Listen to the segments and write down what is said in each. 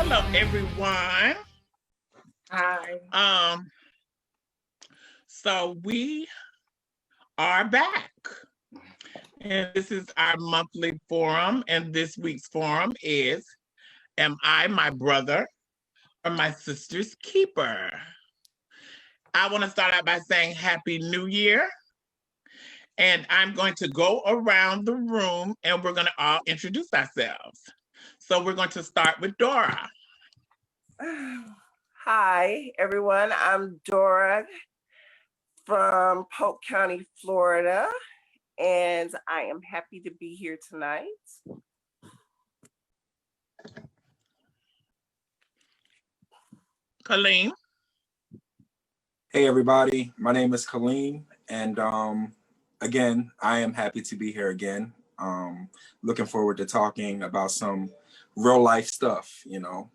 Hello, everyone. Hi. So we are back, and this is our monthly forum. And this week's forum is: Am I my brother or my sister's keeper? I want to start out by saying Happy New Year. And I'm going to go around the room and we're going to all introduce ourselves. So we're going to start with Dora. Hi, everyone. I'm Dora from Polk County, Florida, and I am happy to be here tonight. Colleen. Hey, everybody. My name is Colleen, and again, I am happy to be here again. Looking forward to talking about some real life stuff, you know.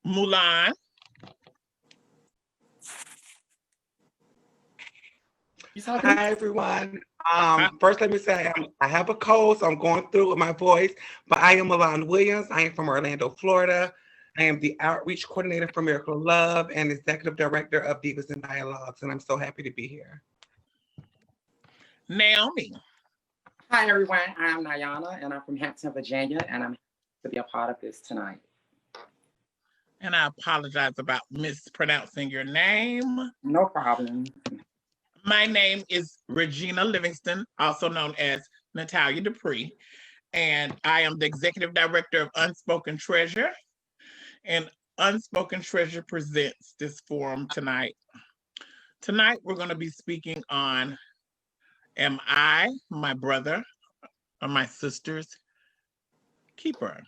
Mulan. Hi, everyone. First, let me say I have a cold, so I'm going through with my voice, but I am Milan Williams. I am from Orlando, Florida. I am the Outreach Coordinator for Miracle Love and Executive Director of Divas and Dialogues, and I'm so happy to be here. Naomi. Hi, everyone. I'm Nayana, and I'm from Hampton, Virginia, and I'm happy to be a part of this tonight. And I apologize about mispronouncing your name. No problem. My name is Regina Livingston, also known as Natalia Dupree, and I am the Executive Director of Unspoken Treasure. And Unspoken Treasure presents this forum tonight. Tonight, we're going to be speaking on, am I my brother or my sister's keeper?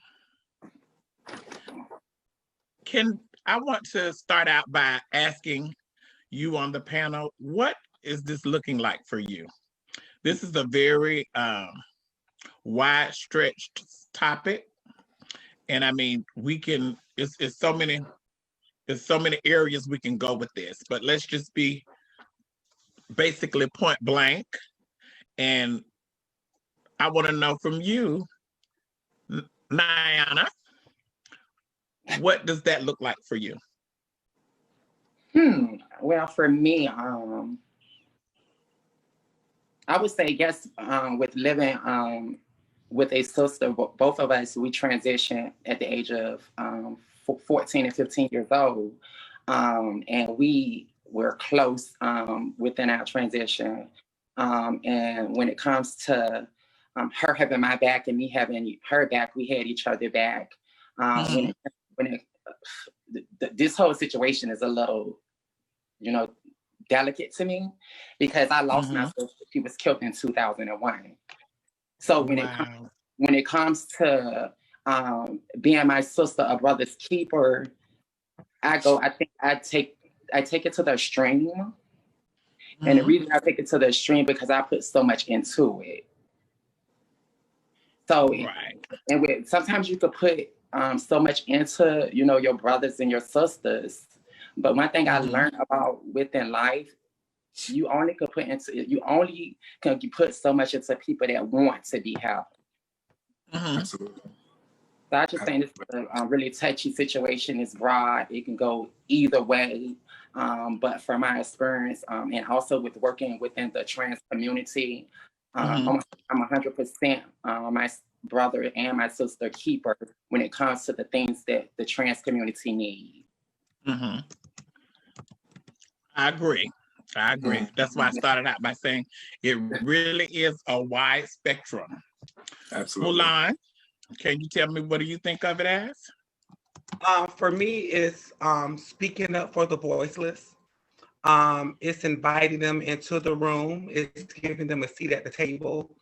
I want to start out by asking you on the panel, what is this looking like for you? This is a very wide stretched topic. And I mean, it's so many areas we can go with this, but let's just be basically point blank. And I want to know from you, Nayana, what does that look like for you? Well, for me, I would say, yes, with living with a sister, both of us, we transitioned at the age of 14 and 15 years old. And we were close within our transition. And when it comes to her having my back and me having her back, we had each other back. This whole situation is a little, delicate to me because I lost my sister. She was killed in 2001. So when it comes to being my sister, a brother's keeper, I take it to the extreme. And the reason I take it to the extreme because I put so much into it. So, and sometimes you could put so much into, your brothers and your sisters. But one thing I learned about within life, you only can put so much into people that want to be helped. Absolutely. So I just think it's a really touchy situation. It's broad. It can go either way. But from my experience, and also with working within the trans community, I'm 100% my brother and my sister keeper when it comes to the things that the trans community need. I agree. That's why I started out by saying it really is a wide spectrum. Absolutely. Mulan, can you tell me, what do you think of it as? For me, it's speaking up for the voiceless. It's inviting them into the room. It's giving them a seat at the table.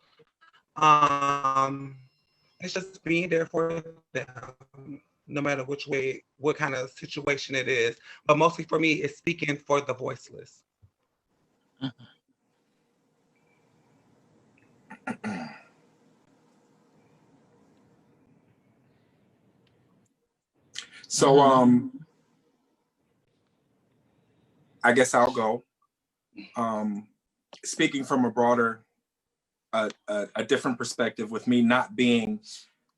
It's just being there for them, no matter which way, what kind of situation it is. But mostly for me, it's speaking for the voiceless. So I guess I'll go. Speaking from a broader, a different perspective, with me not being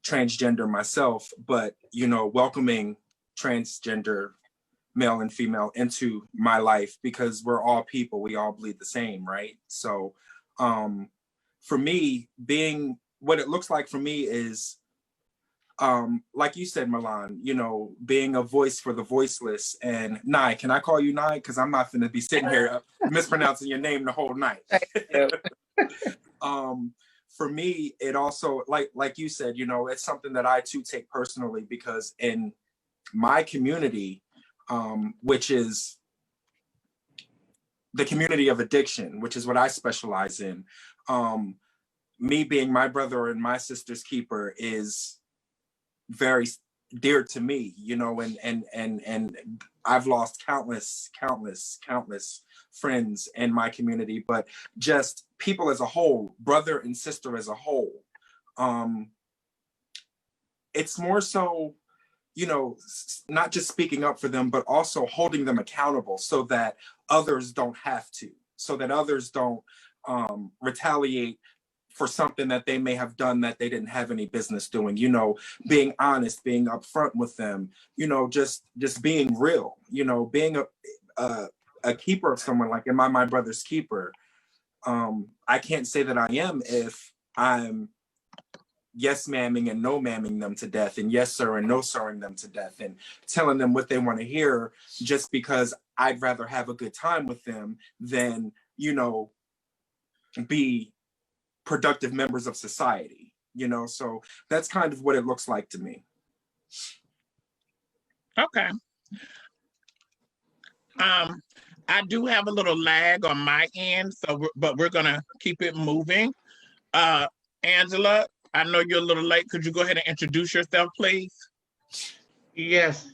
transgender myself, but welcoming transgender male and female into my life, because we're all people, we all bleed the same, right? So for me, being what it looks like for me is like you said, Milan, being a voice for the voiceless. And Nye, can I call you Nye? Because I'm not going to be sitting here mispronouncing your name the whole night. For me, it also, like you said, it's something that I too take personally, because in my community, which is the community of addiction, which is what I specialize in, me being my brother and my sister's keeper is very dear to me, and I've lost countless friends in my community, but just people as a whole, brother and sister as a whole. It's more so, not just speaking up for them, but also holding them accountable so that others don't have to, so that others don't retaliate for something that they may have done that they didn't have any business doing, being honest, being upfront with them, just being real, being a keeper of someone, like am I my brother's keeper? I can't say that I am if I'm yes ma'aming and no ma'aming them to death, and yes sir and no sirring them to death, and telling them what they want to hear just because I'd rather have a good time with them than, be productive members of society, so that's kind of what it looks like to me. Okay. I do have a little lag on my end, but we're gonna keep it moving. Angela, I know you're a little late. Could you go ahead and introduce yourself, please? Yes.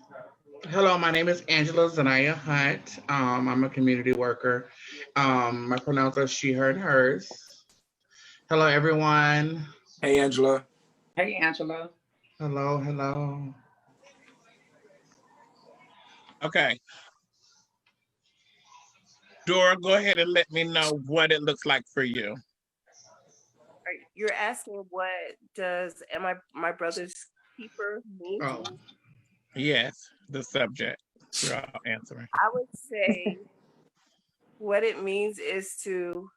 Hello, my name is Angela Zanaya Hunt. I'm a community worker. My pronouns are she, her, and hers. Hello, everyone. Hey, Angela. Hey, Angela. Hello. Okay. Dora, go ahead and let me know what it looks like for you. You're asking what does am I my brother's keeper mean? Oh. Yes, the subject. You're all answering. I would say what it means is to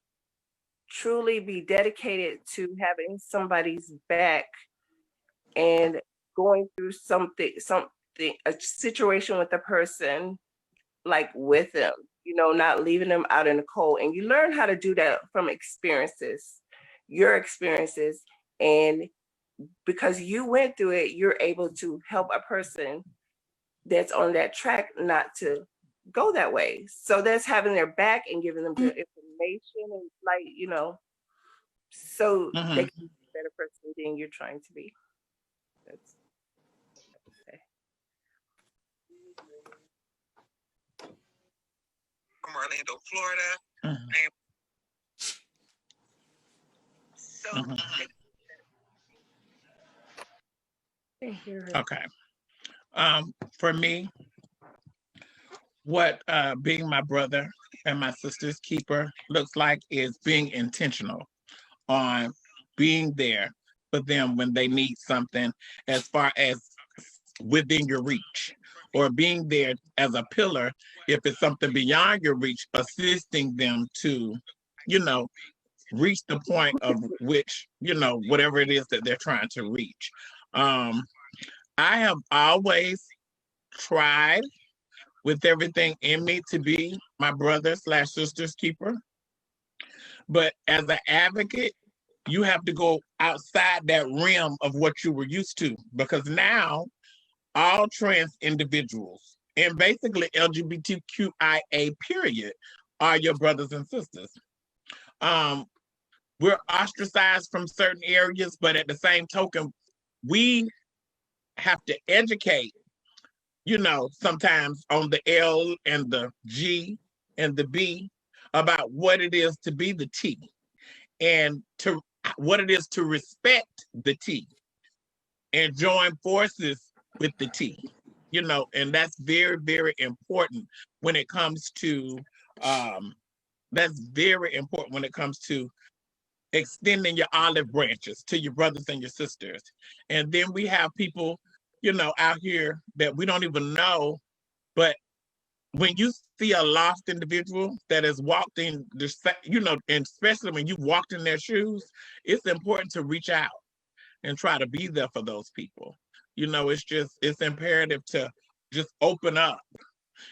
truly be dedicated to having somebody's back and going through something, a situation with a person, like with them, not leaving them out in the cold. And you learn how to do that from your experiences. And because you went through it, you're able to help a person that's on that track not to go that way. So that's having their back and giving them good information and so they can be a better person than you're trying to be. That's what I would say. From Orlando, Florida. Okay. For me, what being my brother and my sister's keeper looks like is being intentional on being there for them when they need something, as far as within your reach, or being there as a pillar if it's something beyond your reach, assisting them to, reach the point of which, whatever it is that they're trying to reach. I have always tried with everything in me to be my brother/sister's keeper. But as an advocate, you have to go outside that realm of what you were used to, because now all trans individuals and basically LGBTQIA period are your brothers and sisters. We're ostracized from certain areas, but at the same token, we have to educate, sometimes on the L and the G and the B about what it is to be the T, and to what it is to respect the T and join forces with the T, and that's very, very important when it comes to extending your olive branches to your brothers and your sisters. And then we have people, out here that we don't even know, but when you see a lost individual that has walked in the, and especially when you walked in their shoes, it's important to reach out and try to be there for those people. It's imperative to just open up.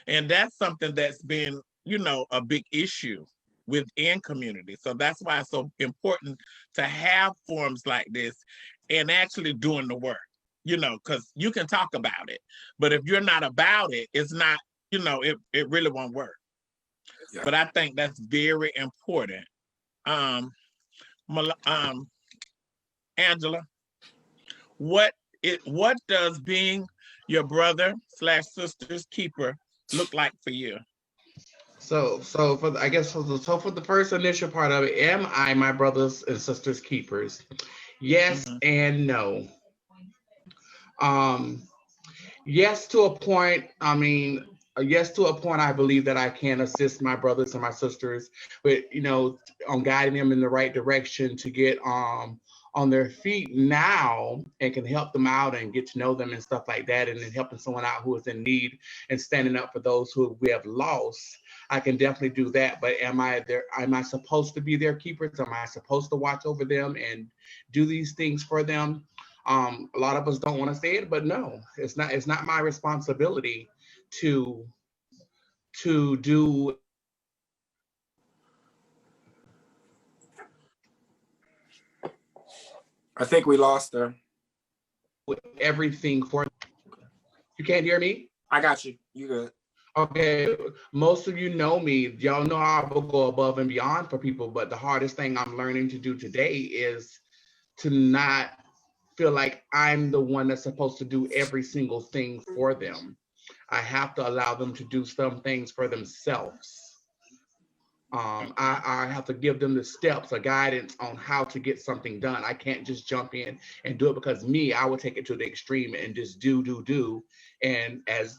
And that's something that's been, a big issue within community. So that's why it's so important to have forums like this and actually doing the work, because you can talk about it, but if you're not about it, it's not, it really won't work. Yeah. But I think that's very important. Angela, what does being your brother / sister's keeper look like for you? So for the first initial part of it, am I my brothers and sisters keepers? Yes and no. Yes to a point. Yes to a point. I believe that I can assist my brothers and my sisters with, on guiding them in the right direction to get on their feet now, and can help them out and get to know them and stuff like that, and then helping someone out who is in need and standing up for those who we have lost. I can definitely do that, but am I supposed to be their keepers? Am I supposed to watch over them and do these things for them? A lot of us don't want to say it, but no, it's not my responsibility to do I think we lost her. everything for. You can't hear me? I got you. You good. Okay, most of you know me. Y'all know I will go above and beyond for people, but the hardest thing I'm learning to do today is to not feel like I'm the one that's supposed to do every single thing for them. I have to allow them to do some things for themselves. I have to give them the steps or guidance on how to get something done. I can't just jump in and do it, because I would take it to the extreme and just do. And as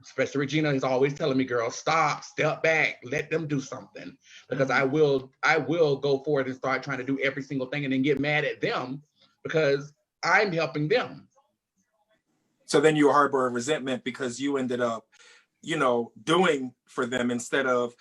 especially Regina is always telling me, girl, stop, step back, let them do something. Because I will go forward and start trying to do every single thing and then get mad at them because I'm helping them. So then you harbor a resentment because you ended up, doing for them instead of,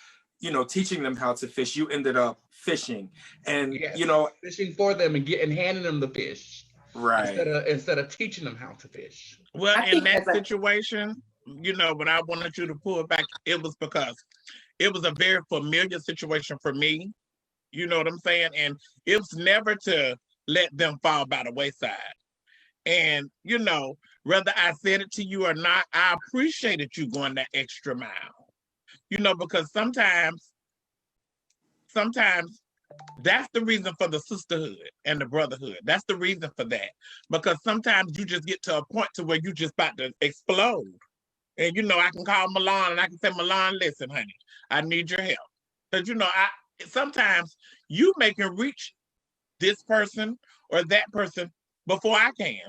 teaching them how to fish. You ended up fishing, and yes, fishing for them and handing them the fish, right? Instead of teaching them how to fish. Well, in that situation, when I wanted you to pull it back, it was because it was a very familiar situation for me. You know what I'm saying? And it was never to let them fall by the wayside. And, whether I said it to you or not, I appreciated you going that extra mile. Because sometimes that's the reason for the sisterhood and the brotherhood. That's the reason for that. Because sometimes you just get to a point to where you just about to explode. And, I can call Milan and I can say, Milan, listen, honey, I need your help. Because, sometimes you may can reach this person or that person before I can.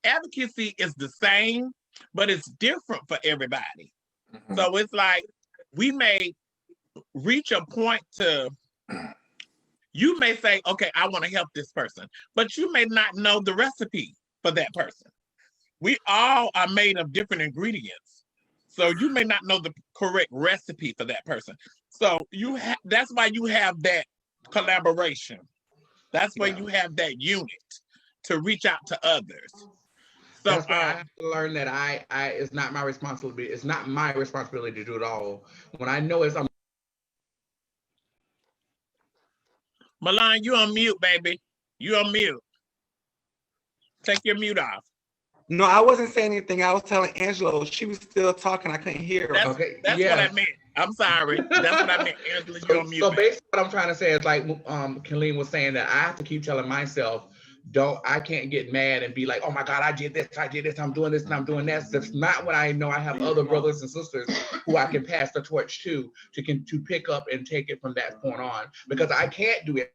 Advocacy is the same, but it's different for everybody. Mm-hmm. So it's like, we may reach a point to, you may say, okay, I want to help this person, but you may not know the recipe for that person. We all are made of different ingredients. So you may not know the correct recipe for that person. So that's why you have that collaboration. That's why you have that unit to reach out to others. So that's why I have to learn that I it's not my responsibility. It's not my responsibility to do it all. When I know I'm Milan, you on mute, baby. You on mute. Take your mute off. No, I wasn't saying anything. I was telling Angela she was still talking. I couldn't hear her. That's what I meant. I'm sorry. That's what I meant, Angela. You're on mute. So basically what I'm trying to say is, like Colleen was saying, that I have to keep telling myself, I can't get mad and be like, oh my God, I did this, I'm doing this, and I'm doing that. That's not when I know I have other brothers and sisters who I can pass the torch to pick up and take it from that point on. Because I can't do it.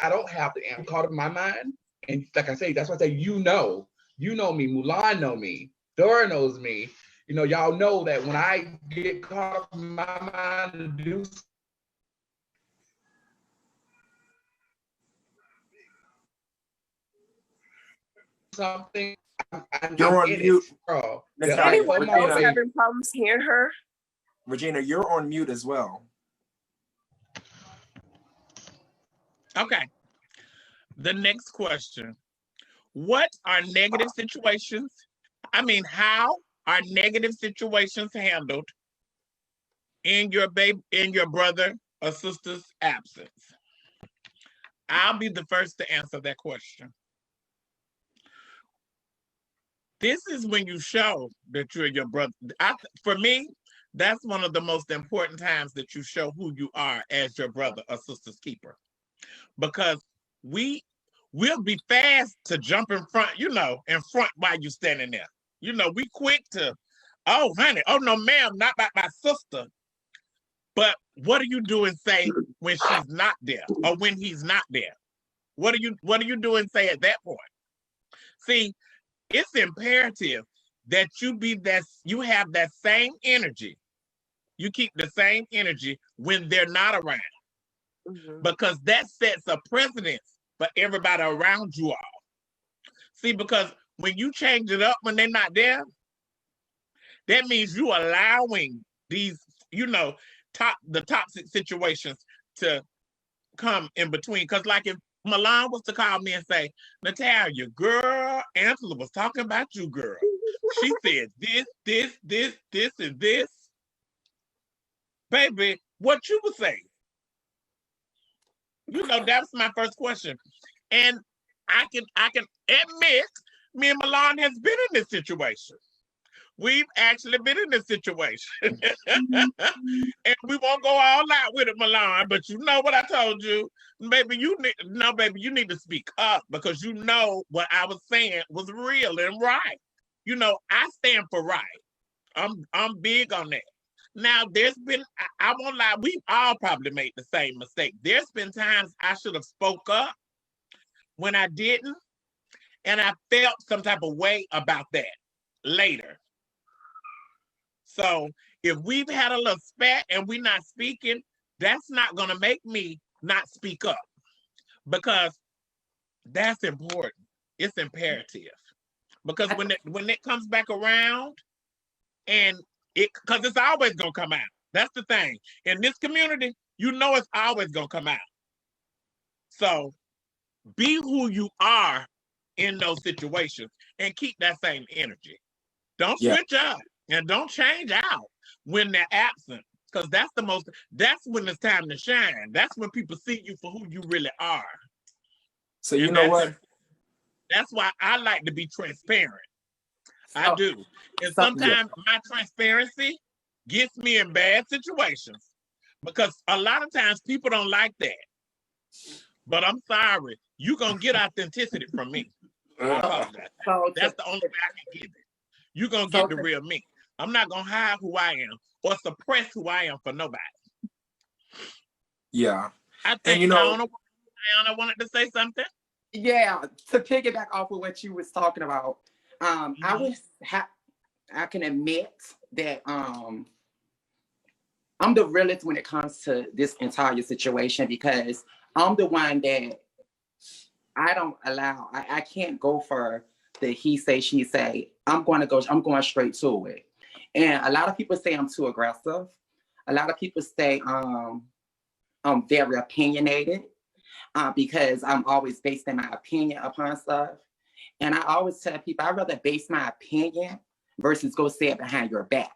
I don't have the answer caught in my mind. And like I say, that's why I say, you know me, Mulan know me, Dora knows me. You know, y'all know that when I get caught up in my mind to do something, You're on mute. Girl. Miss Is Naya, anyone else Regina, having problems hearing her? Regina, you're on mute as well. Okay. The next question. What are negative situations? How are negative situations handled in your brother or sister's absence? I'll be the first to answer that question. This is when you show that you're your brother. For me, that's one of the most important times that you show who you are as your brother or sister's keeper. Because we'll be fast to jump in front while you're standing there. We quick to, oh, honey, oh, no, ma'am, not by my sister. But what do you do and say when she's not there or when he's not there? What do you do and say at that point? See, it's imperative that you have that same energy. You keep the same energy when they're not around. Mm-hmm. Because that sets a precedence for everybody around you all. See, because when you change it up when they're not there, that means you allowing these, the toxic situations to come in between. Because like if Milan was to call me and say, Natalia, girl, Angela was talking about you, girl. She said this, and this. Baby, what you would say? That's my first question. And I can admit me and Milan has been in this situation. We've actually been in this situation. And we won't go all out with it, Milan, but you know what I told you? Baby, you need to speak up because you know what I was saying was real and right. I stand for right. I'm big on that. Now, there's been, I won't lie, we've all probably made the same mistake. There's been times I should have spoke up when I didn't, and I felt some type of way about that later. So if we've had a little spat and we're not speaking, that's not going to make me not speak up because that's important. It's imperative. Because when it comes back around, and because it's always going to come out. That's the thing. In this community, it's always going to come out. So be who you are in those situations and keep that same energy. Don't switch up and don't change out when they're absent, because that's when it's time to shine. That's when people see you for who you really are. So you know what? That's why I like to be transparent. I do. And sometimes my transparency gets me in bad situations because a lot of times people don't like that. But I'm sorry, you're going to get authenticity from me. I apologize. That's the only way I can give it. You're going to get the real me. I'm not going to hide who I am or suppress who I am for nobody. Yeah. I think Ayana wanted to say something. Yeah, to piggyback off of what you was talking about. I can admit that I'm the realest when it comes to this entire situation because I'm the one that I don't allow. I can't go for the he say, she say. I'm going straight to it. And a lot of people say I'm too aggressive. A lot of people say I'm very opinionated because I'm always basing my opinion upon stuff. And I always tell people I'd rather base my opinion versus go say it behind your back.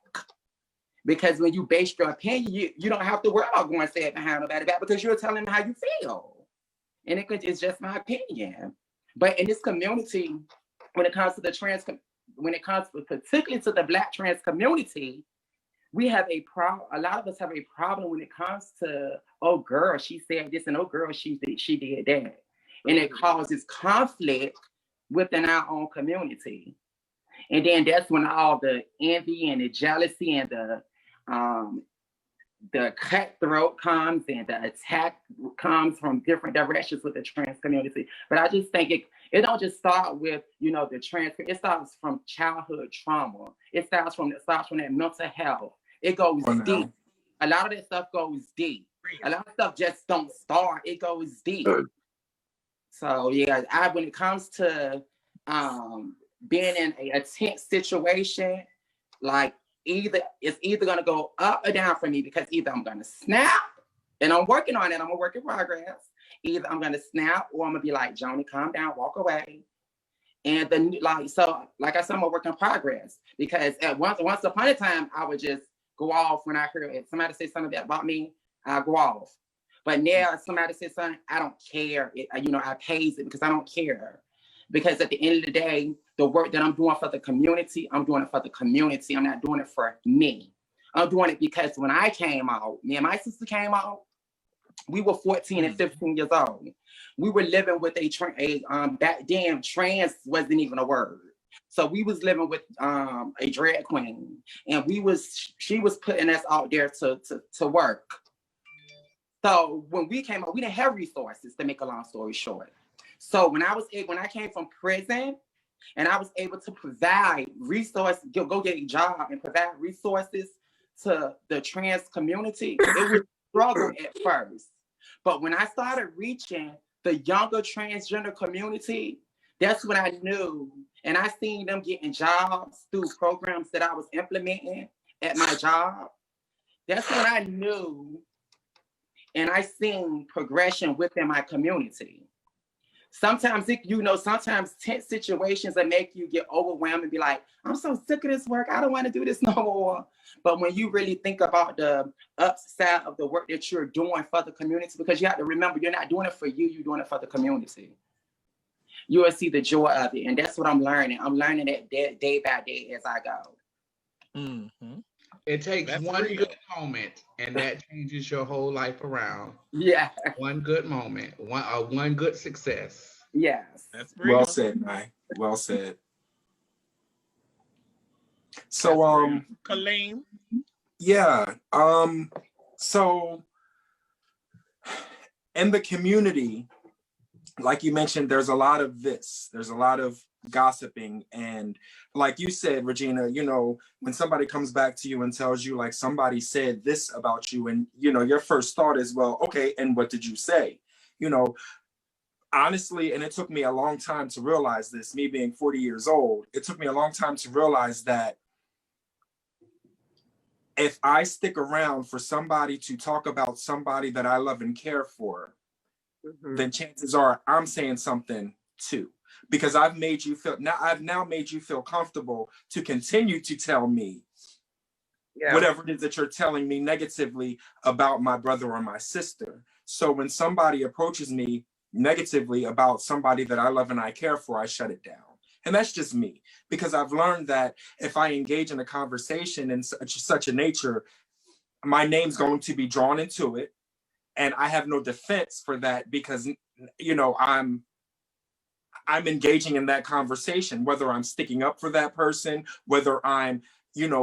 Because when you base your opinion, you don't have to worry about going to say it behind nobody's back because you're telling them how you feel. And it's just my opinion. But in this community, when it comes to particularly to the Black trans community, we have a lot of us have a problem when it comes to, oh girl, she said this, and oh girl, she did that. And it causes conflict within our own community. And then that's when all the envy and the jealousy and the the cutthroat comes and the attack comes from different directions with the trans community. But I just think it don't just start with, you know, the trans, it starts from childhood trauma. It starts from that mental health. It goes deep. A lot of that stuff goes deep. A lot of stuff just don't start, it goes deep. So yeah, when it comes to being in a tense situation, like it's either gonna go up or down for me, because either I'm gonna snap, and I'm working on it, I'm a work in progress. Either I'm gonna snap or I'm gonna be like, Joni, calm down, walk away. And then like I said, I'm a work in progress, because at once upon a time I would just go off when I heard somebody say something about me, I go off. But now if somebody says something, I don't care. I pays it because I don't care. Because at the end of the day, the work that I'm doing for the community, I'm doing it for the community. I'm not doing it for me. I'm doing it because when I came out, me and my sister came out, we were 14 and 15 years old. We were living with back then, trans wasn't even a word. So we was living with a drag queen, and she was putting us out there to work. So when we came out, we didn't have resources, to make a long story short. So when I came from prison and I was able to provide resources, go get a job and provide resources to the trans community, it was a struggle at first. But when I started reaching the younger transgender community, that's when I knew, and I seen them getting jobs through programs that I was implementing at my job. That's when I knew, and I seen progression within my community. Sometimes, sometimes tense situations that make you get overwhelmed and be like, I'm so sick of this work, I don't want to do this no more. But when you really think about the upside of the work that you're doing for the community, because you have to remember, you're not doing it for you, you're doing it for the community. You will see the joy of it. And that's what I'm learning. I'm learning that day by day as I go. Mm-hmm. It takes one good moment, and that changes your whole life around. Yeah. One good moment, one good success. Yes. That's real. Well said, Nye. Well said. So, Colleen. Yeah. So in the community, like you mentioned, there's a lot of this. There's a lot of gossiping, and like you said, Regina, when somebody comes back to you and tells you like somebody said this about you, and your first thought is, well, okay, and what did you say? Honestly, and it took me a long time to realize this, me being 40 years old, it took me a long time to realize that if I stick around for somebody to talk about somebody that I love and care for, then chances are I'm saying something too, because I've now made you feel comfortable to continue to tell me whatever it is that you're telling me negatively about my brother or my sister. So when somebody approaches me negatively about somebody that I love and I care for, I shut it down. And that's just me, because I've learned that if I engage in a conversation in such a nature, my name's going to be drawn into it. And I have no defense for that, because, I'm engaging in that conversation, whether I'm sticking up for that person, whether I'm,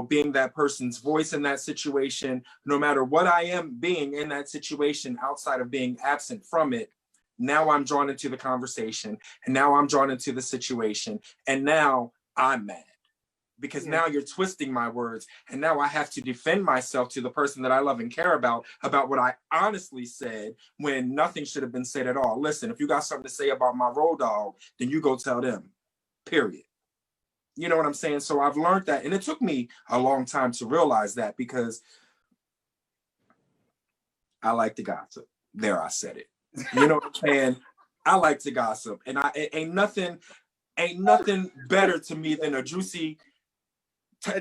being that person's voice in that situation. No matter what I am being in that situation, outside of being absent from it, now I'm drawn into the conversation, and now I'm drawn into the situation, and now I'm mad. Because now you're twisting my words, and now I have to defend myself to the person that I love and care about what I honestly said, when nothing should have been said at all. Listen, if you got something to say about my road dog, then you go tell them, period. You know what I'm saying? So I've learned that, and it took me a long time to realize that, because I like to gossip. There, I said it. You know what I'm saying? I like to gossip, and ain't nothing better to me than a juicy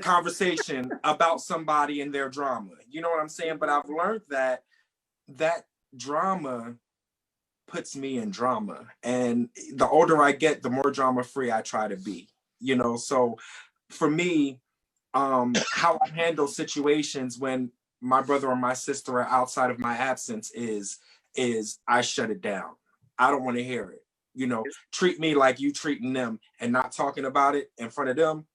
conversation about somebody and their drama. You know what I'm saying? But I've learned that drama puts me in drama, and the older I get, the more drama free I try to be. So for me, how I handle situations when my brother or my sister are outside of my absence is I shut it down. I don't want to hear it. Treat me like you treating them, and not talking about it in front of them.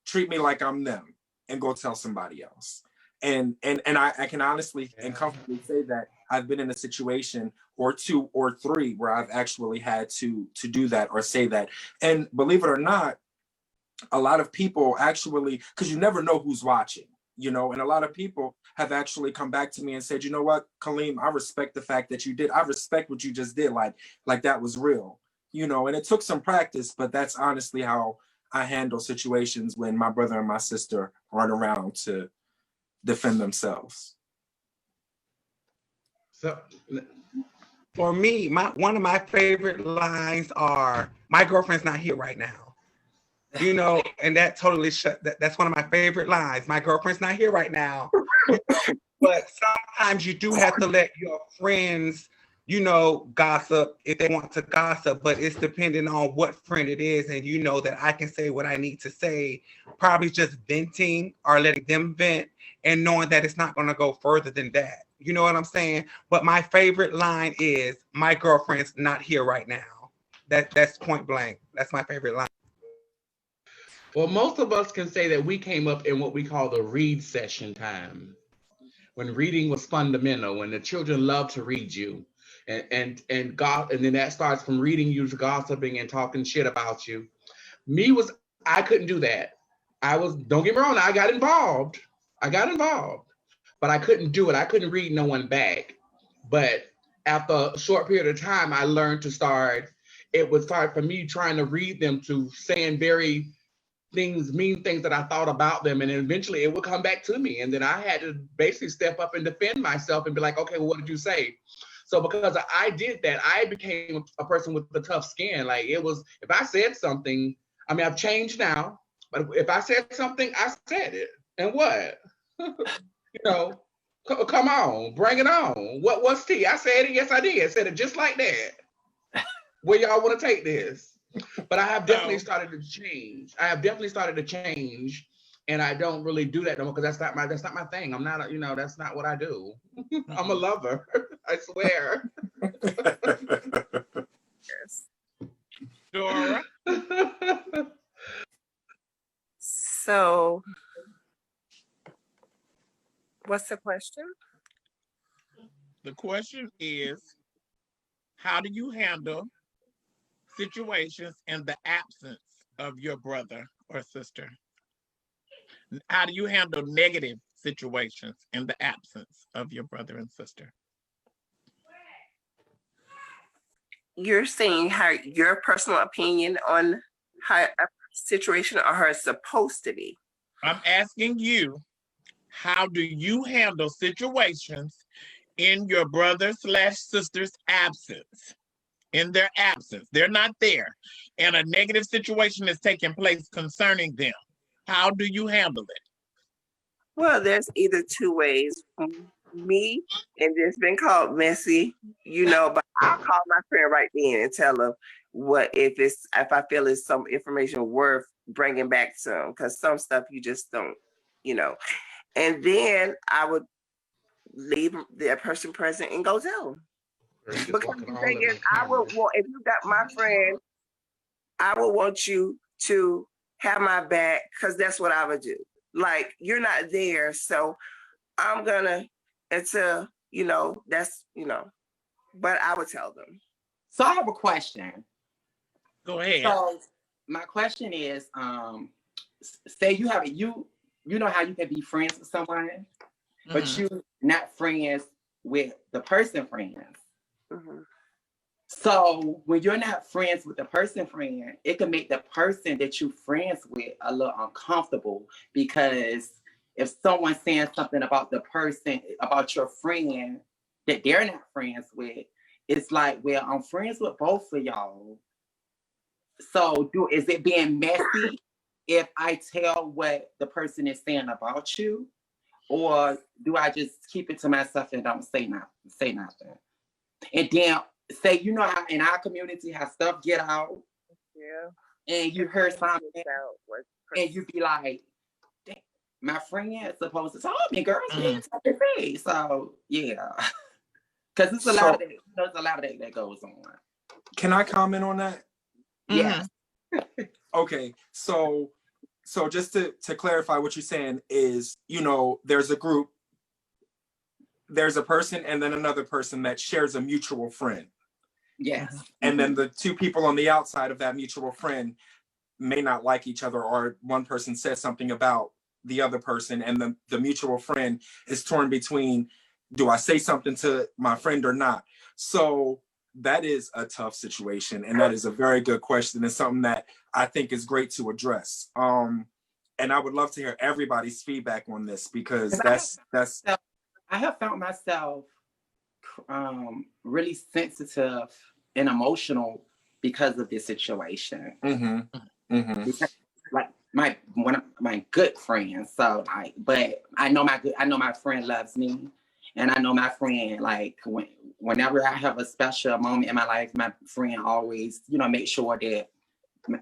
Treat me like I'm them, and go tell somebody else. And I can honestly and comfortably say that I've been in a situation or two or three where I've actually had to do that or say that. And believe it or not, a lot of people actually, because you never know who's watching, you know, and a lot of people have actually come back to me and said, you know what, Kaleem, I respect the fact that you did. I respect what you just did. Like that was real, you know, and it took some practice, but that's honestly how I handle situations when my brother and my sister aren't around to defend themselves. So for me, one of my favorite lines are, "My girlfriend's not here right now." You know, and that totally that's one of my favorite lines. My girlfriend's not here right now. But sometimes you do have to let your friends, you know, gossip if they want to gossip, but it's depending on what friend it is. And you know that I can say what I need to say, probably just venting or letting them vent and knowing that it's not going to go further than that. You know what I'm saying? But my favorite line is, "My girlfriend's not here right now." That's point blank. That's my favorite line. Well, most of us can say that we came up in what we call the read session time, when reading was fundamental, when the children loved to read you, and then that starts from reading you to gossiping and talking shit about you. I couldn't do that. Don't get me wrong, I got involved, but I couldn't do it. I couldn't read no one back. But after a short period of time, I learned it would start for me trying to read them to saying mean things that I thought about them, and then eventually it would come back to me, and then I had to basically step up and defend myself and be like, okay, well, what did you say? So because I did that, I became a person with a tough skin. Like, it was, if I said something, I mean, I've changed now, but if I said something, I said it. And what? You know, come on, bring it on. What's tea? I said it. Yes, I did. I said it just like that. Where y'all want to take this? But I have definitely started to change. And I don't really do that no more, because that's not my thing. I'm not, that's not what I do. I'm a lover. I swear. Yes. Dora? So, what's the question? The question is, how do you handle situations in the absence of your brother or sister? How do you handle negative situations in the absence of your brother and sister? You're saying how your personal opinion on how a situation or her is supposed to be. I'm asking you, how do you handle situations in your brother/sister's absence? In their absence, they're not there, and a negative situation is taking place concerning them. How do you handle it? Well, there's either two ways. Me, and it's been called messy, but I'll call my friend right then and tell her if I feel it's some information worth bringing back to them, because some stuff you just don't, and then I would leave that person present and go tell them. Because the thing is, if you got my friend, I would want you to have my back, because that's what I would do. Like, you're not there, so I'm gonna, until, but I would tell them. So I have a question. Go ahead. So my question is, say you have you know how you can be friends with someone, but you're not friends with the person friends. Mm-hmm. So when you're not friends with the person friend, it can make the person that you're friends with a little uncomfortable, because if someone's saying something about the person, about your friend that they're not friends with, it's like, well, I'm friends with both of y'all. So is it being messy if I tell what the person is saying about you? Or do I just keep it to myself and don't say nothing? And then say, how in our community how stuff get out. Yeah. And you heard something and you be like, my friend is supposed to tell me, girl, she talking to. So yeah. Because it's a lot of that that goes on. Can I comment on that? Yeah. Okay, so So just to clarify what you're saying is, you know, there's a group, there's a person and then another person that shares a mutual friend. Yes. And then the two people on the outside of that mutual friend may not like each other, or one person says something about the other person, and the mutual friend is torn between, do I say something to my friend or not? So that is a tough situation, and that is a very good question, and something that I think is great to address. And I would love to hear everybody's feedback on this, because that's I have found myself really sensitive and emotional because of this situation. Because, like one of my good friends, so like, but I know my friend loves me, and I know my friend, like, whenever I have a special moment in my life, my friend always, you know, make sure that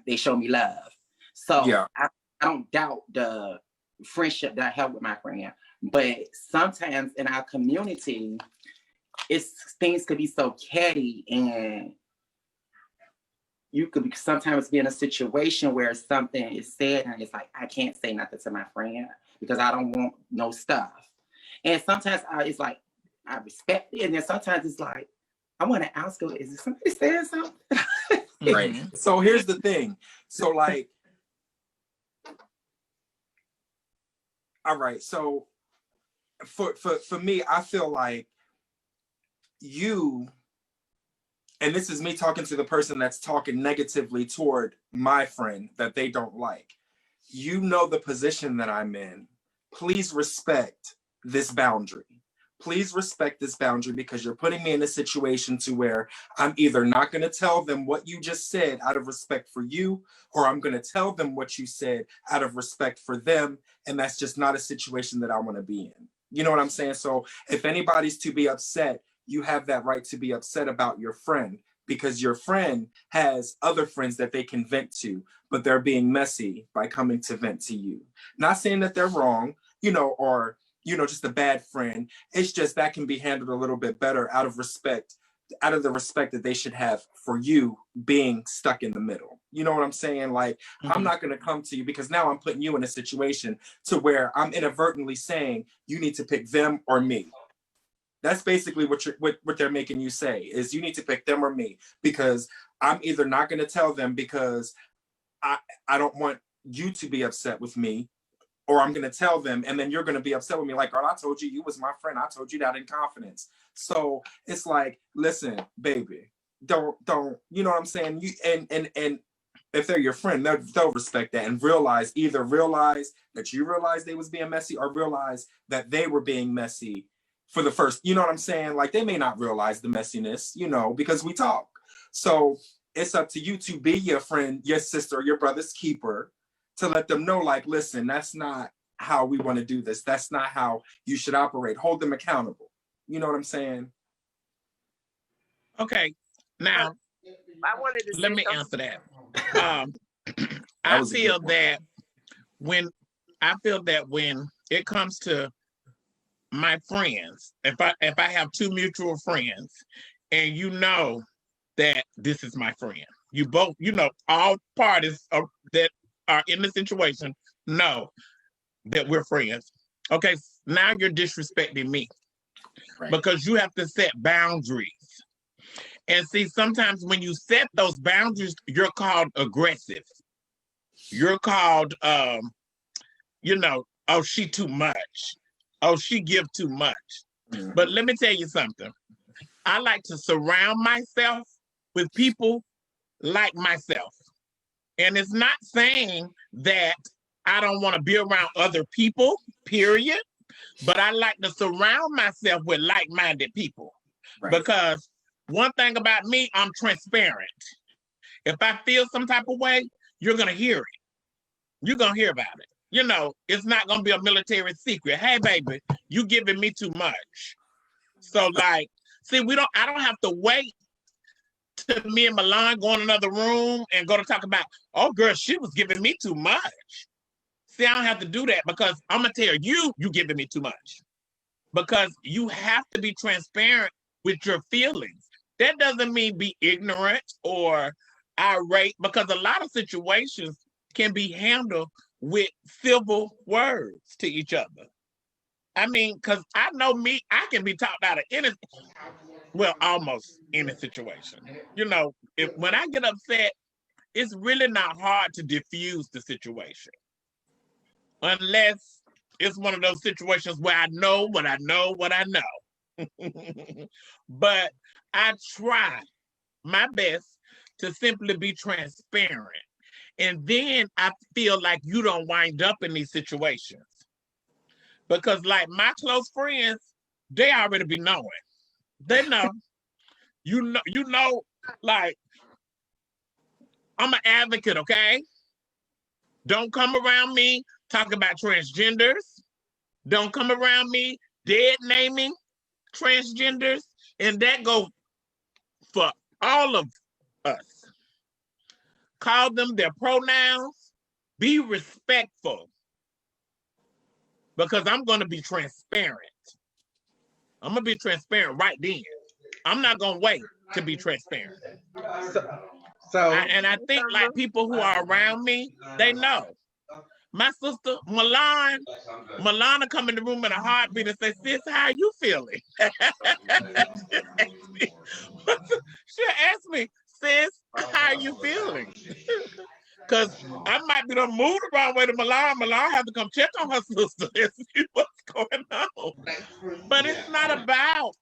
they show me love. So yeah. I don't doubt the friendship that I have with my friend, but sometimes in our community, things could be so catty, and you could sometimes be in a situation where something is said and it's like, I can't say nothing to my friend because I don't want no stuff. And sometimes it's like, I respect it. And then sometimes it's like, I want to ask her, is somebody saying something? Right. So here's the thing. So like, all right. So for me, I feel like you, and this is me talking to the person that's talking negatively toward my friend that they don't like. You know the position that I'm in. Please respect this boundary. Please respect this boundary, because you're putting me in a situation to where I'm either not going to tell them what you just said out of respect for you, or I'm going to tell them what you said out of respect for them. And that's just not a situation that I want to be in. You know what I'm saying? So if anybody's to be upset, you have that right to be upset about your friend, because your friend has other friends that they can vent to, but they're being messy by coming to vent to you. Not saying that they're wrong, you know, or, you know, just a bad friend. It's just that can be handled a little bit better out of the respect that they should have for you being stuck in the middle. You know what I'm saying? Like, I'm not going to come to you, because now I'm putting you in a situation to where I'm inadvertently saying you need to pick them or me. That's basically what they're making you say, is you need to pick them or me, because I'm either not going to tell them because I don't want you to be upset with me, or I'm going to tell them and then you're going to be upset with me. Like, girl, I told you was my friend. I told you that in confidence. So it's like, listen, baby, don't, you know what I'm saying? You and if they're your friend, they'll respect that and realize that you realized they was being messy, or realize that they were being messy for the first, you know what I'm saying? Like, they may not realize the messiness, you know, because we talk. So it's up to you to be your friend, your sister, your brother's keeper, to let them know, like, listen, that's not how we want to do this. That's not how you should operate. Hold them accountable. You know what I'm saying? Okay. Now, I wanted to let say me something. answer that. I feel that when it comes to my friends, if I have two mutual friends, and you know that this is my friend, you both, you know, all parties that are in the situation know that we're friends. Okay, now you're disrespecting me, right? Because you have to set boundaries. And see, sometimes when you set those boundaries, you're called aggressive. You're called, you know, oh, she too much. Oh, she give too much. Mm-hmm. But let me tell you something. I like to surround myself with people like myself. And it's not saying that I don't want to be around other people, period. But I like to surround myself with like-minded people. Right. Because one thing about me, I'm transparent. If I feel some type of way, you're going to hear it. You're going to hear about it. You know, it's not going to be a military secret. Hey, baby, you giving me too much. So, like, see, I don't have to wait till me and Milan go in another room and go to talk about, oh, girl, she was giving me too much. See, I don't have to do that, because I'm going to tell you giving me too much. Because you have to be transparent with your feelings. That doesn't mean be ignorant or irate, because a lot of situations can be handled with civil words to each other. I mean, because I know me, I can be talked out of any, well, almost any situation. You know, when I get upset, it's really not hard to diffuse the situation. Unless it's one of those situations where I know what I know, what I know. But I try my best to simply be transparent. And then I feel like you don't wind up in these situations. Because like my close friends, they already be knowing. They know. You know, like, I'm an advocate, okay? Don't come around me talking about transgenders. Don't come around me dead naming transgenders. And that goes for all of us. Call them their pronouns. Be respectful. Because I'm going to be transparent. I'm going to be transparent right then. I'm not going to wait to be transparent. And I think like people who are around me, they know. My sister, Milana come in the room in a heartbeat and say, sis, how are you feeling? She'll ask me, sis, how are you feeling? Because I might be done moved the wrong way to Milan. Milan have to come check on her sister and see what's going on. But it's not about,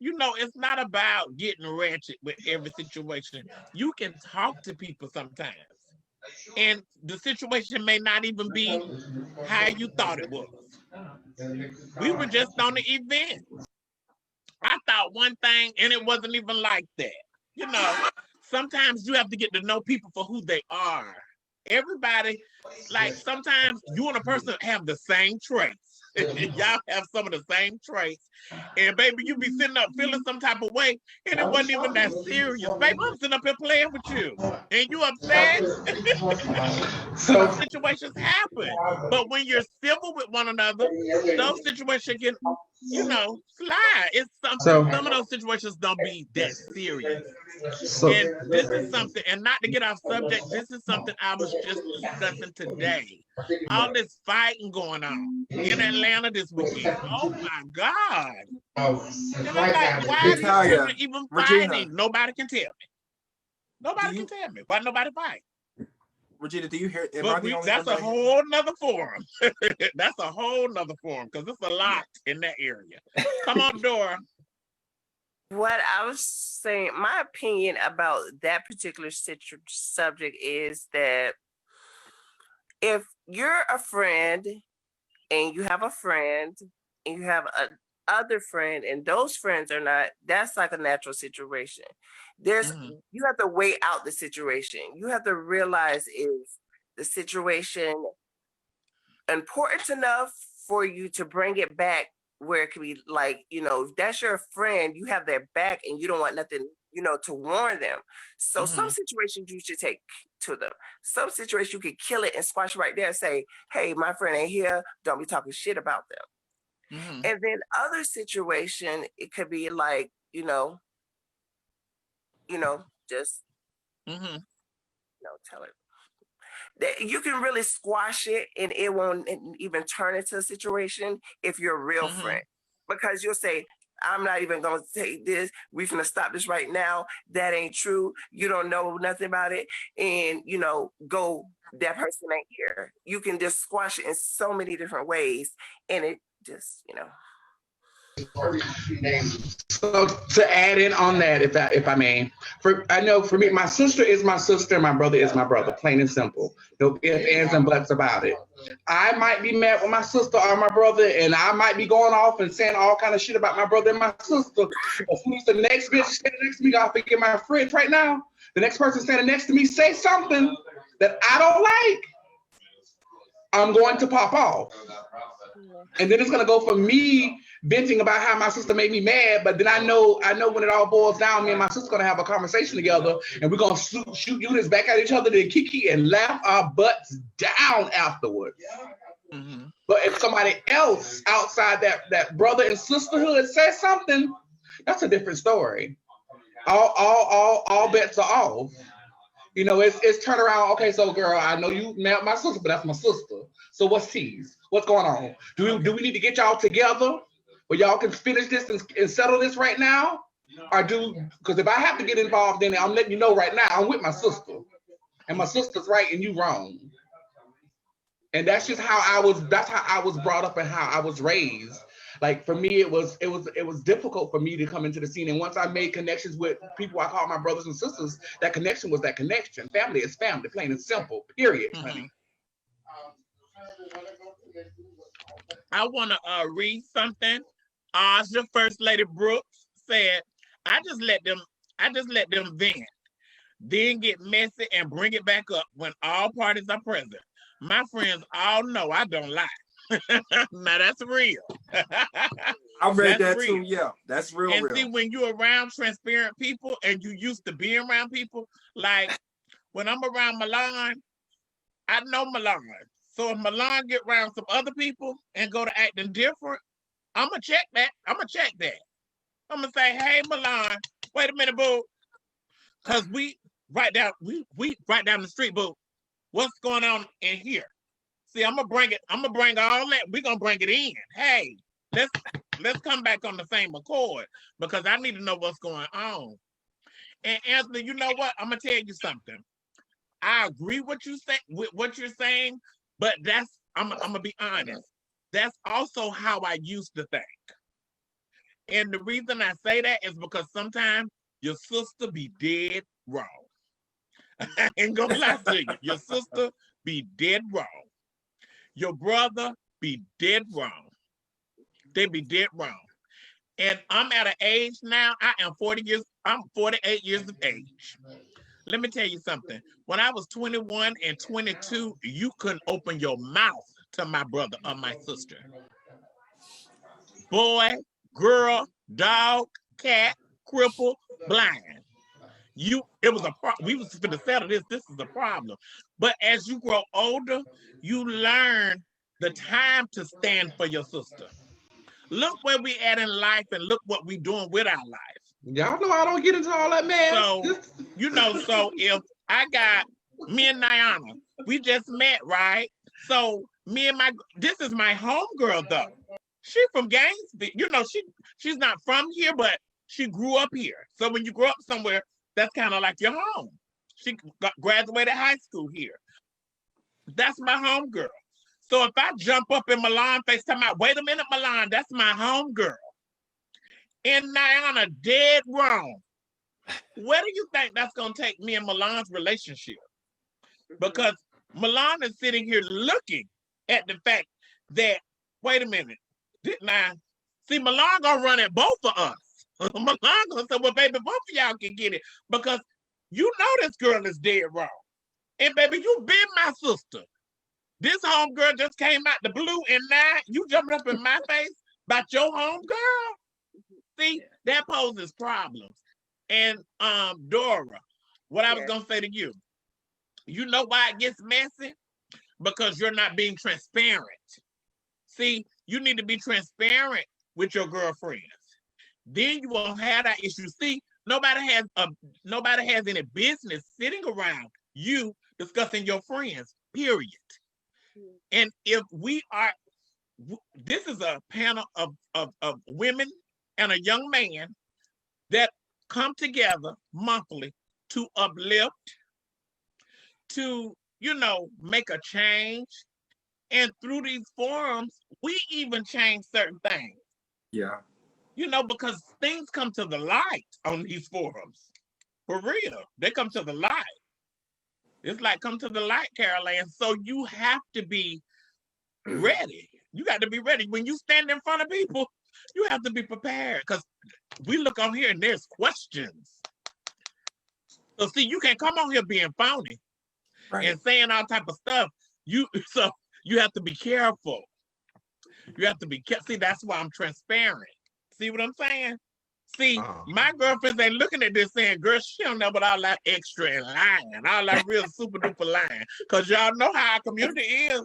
it's not about getting ratchet with every situation. You can talk to people sometimes. And the situation may not even be how you thought it was. We were just on the event. I thought one thing and it wasn't even like that. You know, sometimes you have to get to know people for who they are. Everybody, like sometimes you and a person have the same traits. Y'all have some of the same traits. And baby, you be sitting up feeling some type of way and it wasn't even that serious. Baby, I'm sitting up here playing with you. And you upset? Some situations happen. But when you're civil with one another, those situations can, slide. It's some of those situations don't be that serious. And this is something, and not to get off subject, this is something I was just discussing today. All this fighting going on in Atlanta this weekend. Oh my God. And I'm like, why are these children even fighting? Regina, nobody can tell me. Nobody can tell me. Why nobody fight? Regina, do you hear? That's a whole nother forum. That's a whole nother forum because there's a lot in that area. Come on, Dora. What I was saying, my opinion about that particular subject is that if you're a friend and you have a friend and you have a other friend and those friends are not, that's like a natural situation. You have to weigh out the situation. You have to realize, is the situation important enough for you to bring it back where it could be like, if that's your friend, you have their back and you don't want nothing, to warn them. So some situations you should take to them. Some situations you could kill it and squash right there and say, hey, my friend ain't here. Don't be talking shit about them. And then other situation, it could be like, just, tell it. That you can really squash it and it won't even turn into a situation if you're a real friend. Because you'll say, I'm not even going to take this. We're going to stop this right now. That ain't true. You don't know nothing about it. And, go, that person ain't here. You can just squash it in so many different ways. And it just, So to add in on that, if I may, I know for me, my sister is my sister, my brother is my brother, plain and simple. No ifs, ands, and buts about it. I might be mad with my sister or my brother, and I might be going off and saying all kind of shit about my brother and my sister. As soon as the next bitch standing next to me, I forget my fridge right now. The next person standing next to me say something that I don't like, I'm going to pop off. And then it's gonna go for me venting about how my sister made me mad, but then I know when it all boils down, me and my sister gonna have a conversation together, and we're gonna shoot units back at each other, then kiki and laugh our butts down afterwards. But if somebody else outside that brother and sisterhood says something, that's a different story. All bets are off. You know, it's turn around. Okay, so girl, I know you met my sister, but that's my sister. So what's tease? What's going on? Do we need to get y'all together where y'all can finish this and settle this right now? Or because if I have to get involved in it, I'm letting you know right now, I'm with my sister. And my sister's right and you wrong. And that's just that's how I was brought up and how I was raised. Like for me, it was difficult for me to come into the scene. And once I made connections with people I call my brothers and sisters, that connection was that connection. Family is family, plain and simple, period. Mm-hmm. I want to read something. The First Lady Brooks said, I just let them vent, then get messy and bring it back up when all parties are present. My friends all know I don't lie. Now that's real. I read that real. Too. Yeah, that's real. And real. See, when you're around transparent people and you used to being around people, like when I'm around Milan, I know Milan. So if Milan get around some other people and go to acting different, I'm gonna check that. I'm gonna say, hey, Milan, wait a minute, boo, because we right down the street, boo. What's going on in here? See, I'm gonna bring all that. We're gonna bring it in. Hey, let's come back on the same accord because I need to know what's going on. And Anthony, you know what? I'm gonna tell you something. I agree with what you're saying, but I'm gonna be honest. That's also how I used to think. And the reason I say that is because sometimes your sister be dead wrong. I ain't gonna lie to you. Your sister be dead wrong. Your brother be dead wrong. They be dead wrong. And I'm at an age now, I'm 48 years of age. Let me tell you something. When I was 21 and 22, you couldn't open your mouth to my brother or my sister. Boy, girl, dog, cat, cripple, blind. It was we was going to settle this. This is a problem. But as you grow older, you learn the time to stand for your sister. Look where we at in life and look what we doing with our life. Y'all know I don't get into all that, man. So, so if I got me and Niana, we just met, right? So this is my homegirl though. She from Gainesville. She's not from here, but she grew up here. So when you grow up somewhere, that's kind of like your home. She graduated high school here. That's my homegirl. So if I jump up in Milan face talking about, wait a minute, Milan, that's my homegirl. And Niana dead wrong. Where do you think that's going to take me and Milan's relationship? Because Milan is sitting here looking at the fact that, wait a minute, see, Milan going to run at both of us. Milan going to say, well, baby, both of y'all can get it. Because you know this girl is dead wrong. And baby, you been my sister. This homegirl just came out the blue and now you jumping up in my face about your homegirl? See, that poses problems. And Dora, what I was gonna say to you, you know why it gets messy? Because you're not being transparent. See, you need to be transparent with your girlfriends. Then you won't have that issue. See, nobody has any business sitting around you discussing your friends, period. And if this is a panel of women and a young man that come together monthly to uplift, to, make a change. And through these forums, we even change certain things. Yeah. Because things come to the light on these forums. For real. They come to the light. It's like come to the light, Carol Ann. So you have to be ready. You got to be ready. When you stand in front of people, you have to be prepared. Because we look on here and there's questions. So see, you can't come on here being phony and saying all type of stuff. So you have to be careful. You have to be careful. See, that's why I'm transparent. See what I'm saying? See, my girlfriends ain't looking at this saying, girl, she don't know about all that extra and lying, all that real super duper lying. Because y'all know how our community is.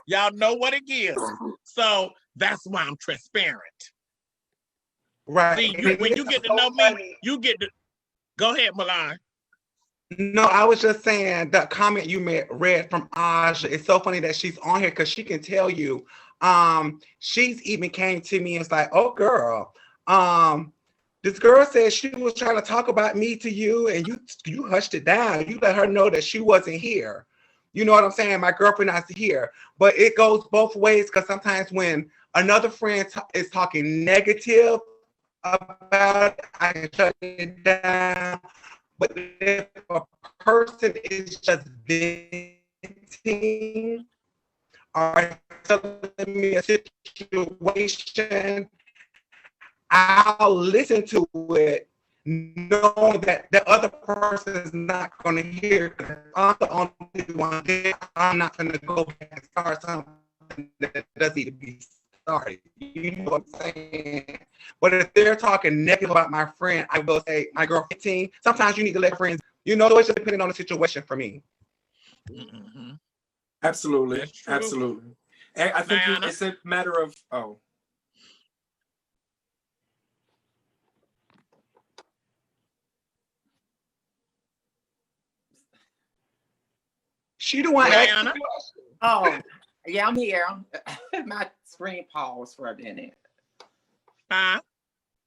Y'all know what it is. So that's why I'm transparent. Right. See, when you get to know me, you get to, go ahead, Milan. No, I was just saying the comment you read from Aja. It's so funny that she's on here because she can tell you. She's even came to me and was like, "Oh, girl, this girl said she was trying to talk about me to you, and you hushed it down. You let her know that she wasn't here. You know what I'm saying? My girlfriend not here, but it goes both ways because sometimes when another friend is talking negative about it, I can shut it down. But if a person is just venting or telling me a situation, I'll listen to it, knowing that the other person is not going to hear. I'm the only one there. I'm not going to go back and start something that doesn't need to be started. You know what I'm saying? But if they're talking negative about my friend, I will say, my girl 15, sometimes you need to let friends, you know, it's just depending on the situation for me. Mm-hmm. Absolutely. That's true. Absolutely. And I think Diana? it's a matter of, She the one asking Diana? the question. Oh, yeah, I'm here. My screen paused for a minute. Huh?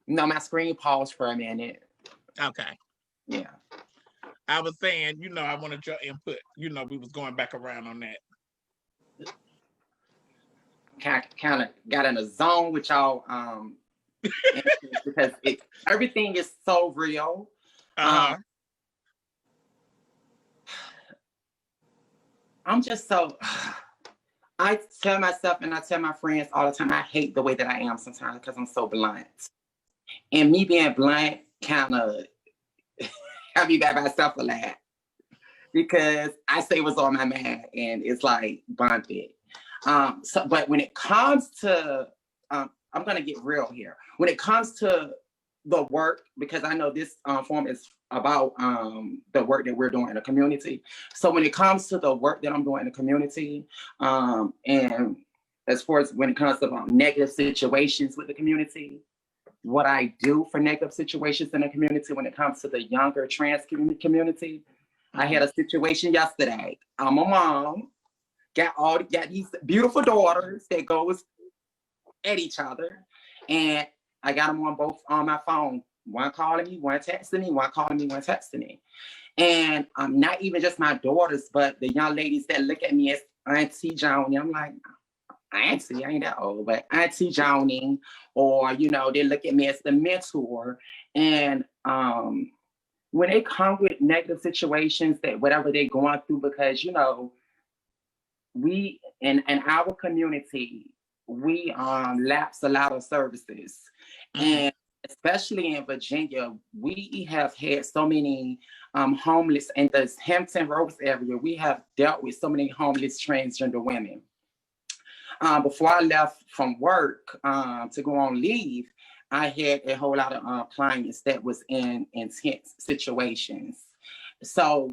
No, my screen paused for a minute. Okay. Yeah. I was saying, you know, I wanted your input. You know, we was going back around on that. Kind of got in a zone with y'all because everything is so real. I'm just so I tell myself and I tell my friends all the time, I hate the way that I am sometimes because I'm so blunt. And me being blunt kind of have me by myself a lot because I say what's on my mind and it's like bonded. But when it comes to, I'm gonna get real here. When it comes to the work, because I know this forum is about the work that we're doing in the community. So when it comes to the work that I'm doing in the community, and as far as when it comes to negative situations with the community, what I do for negative situations in the community when it comes to the younger trans community, I had a situation yesterday. I'm a mom, got these beautiful daughters that goes at each other, and I got them on both on my phone. One calling me, one texting me, one calling me, one texting me. And not even just my daughters, but the young ladies that look at me as Auntie Joanie. I'm like, Auntie, I ain't that old, but Auntie Joanie, or you know, they look at me as the mentor. And when they come with negative situations, that whatever they're going through, because you know, we in our community, we lapse a lot of services. And especially in Virginia, we have had so many homeless in the Hampton Roads area. We have dealt with so many homeless transgender women. Before I left from work to go on leave, I had a whole lot of clients that was in intense situations. So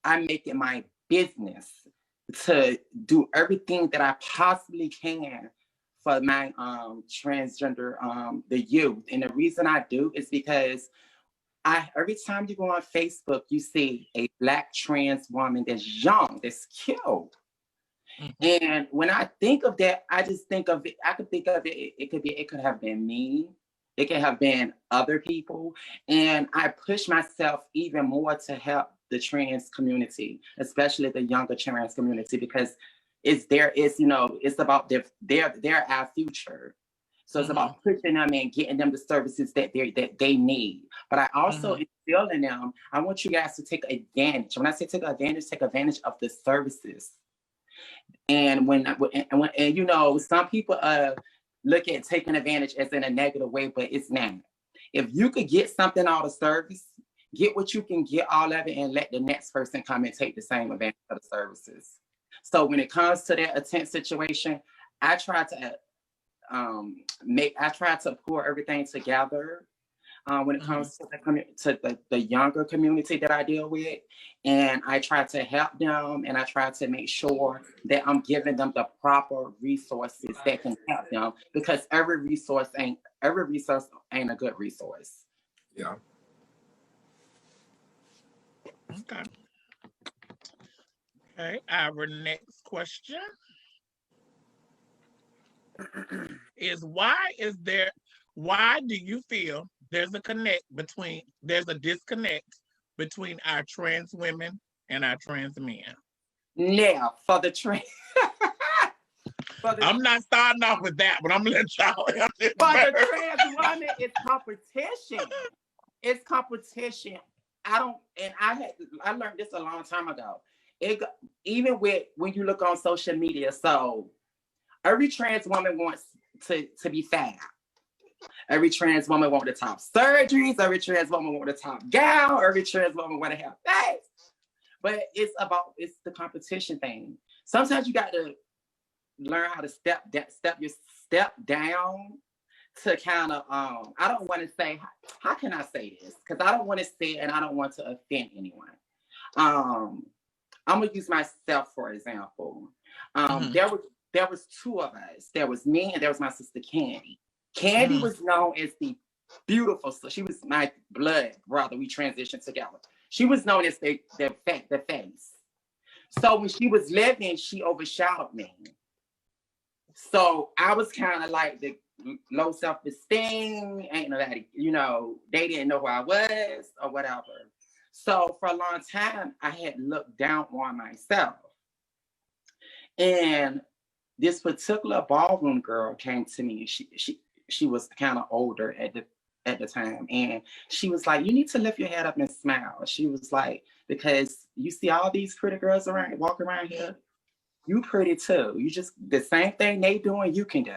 I make it my business to do everything that I possibly can for my transgender, the youth. And the reason I do is because every time you go on Facebook, you see a Black trans woman that's young, that's cute. And when I think of that, I just think of it, I could think of it, it could have been me. It could have been other people. And I push myself even more to help the trans community, especially the younger trans community, because it's you know, it's about they're our future. So it's about pushing them and getting them the services that they need. But I also instill in them, I want you guys to take advantage. When I say take advantage of the services. And when you know, some people look at taking advantage as in a negative way, but it's not. If you could get something out of service, get what you can get all of it and let the next person come and take the same advantage of the services. So when it comes to that intense situation, I try to pour everything together when it comes to the younger community that I deal with. And I try to help them, and I try to make sure that I'm giving them the proper resources that can help them, because every resource ain't a good resource. Yeah. Okay. Okay. Our next question is why do you feel there's a disconnect between our trans women and our trans men? Now, for the trans, I'm not starting off with that, but I'm gonna let y'all have this for the first. trans woman, it's competition. It's competition. I learned this a long time ago. Even when you look on social media, so every trans woman wants to be fat. Every trans woman wants the top surgeries. Every trans woman wants the top gown. Every trans woman want to have face. But it's the competition thing. Sometimes you got to learn how to step down to kind of I don't want to say, how can I say this? Because I don't want to say it and I don't want to offend anyone. I'm gonna use myself for example. There was two of us. There was me and there was my sister Candy. Candy was known as the beautiful, so she was my blood brother. We transitioned together. She was known as the face. So when she was living, she overshadowed me. So I was kind of like the low self-esteem. Ain't nobody, they didn't know who I was or whatever. So for a long time, I had looked down on myself. And this particular ballroom girl came to me. She was kind of older at the time, and she was like, "You need to lift your head up and smile." She was like, "Because you see all these pretty girls walking around here. You pretty too. You just the same thing they doing, you can do."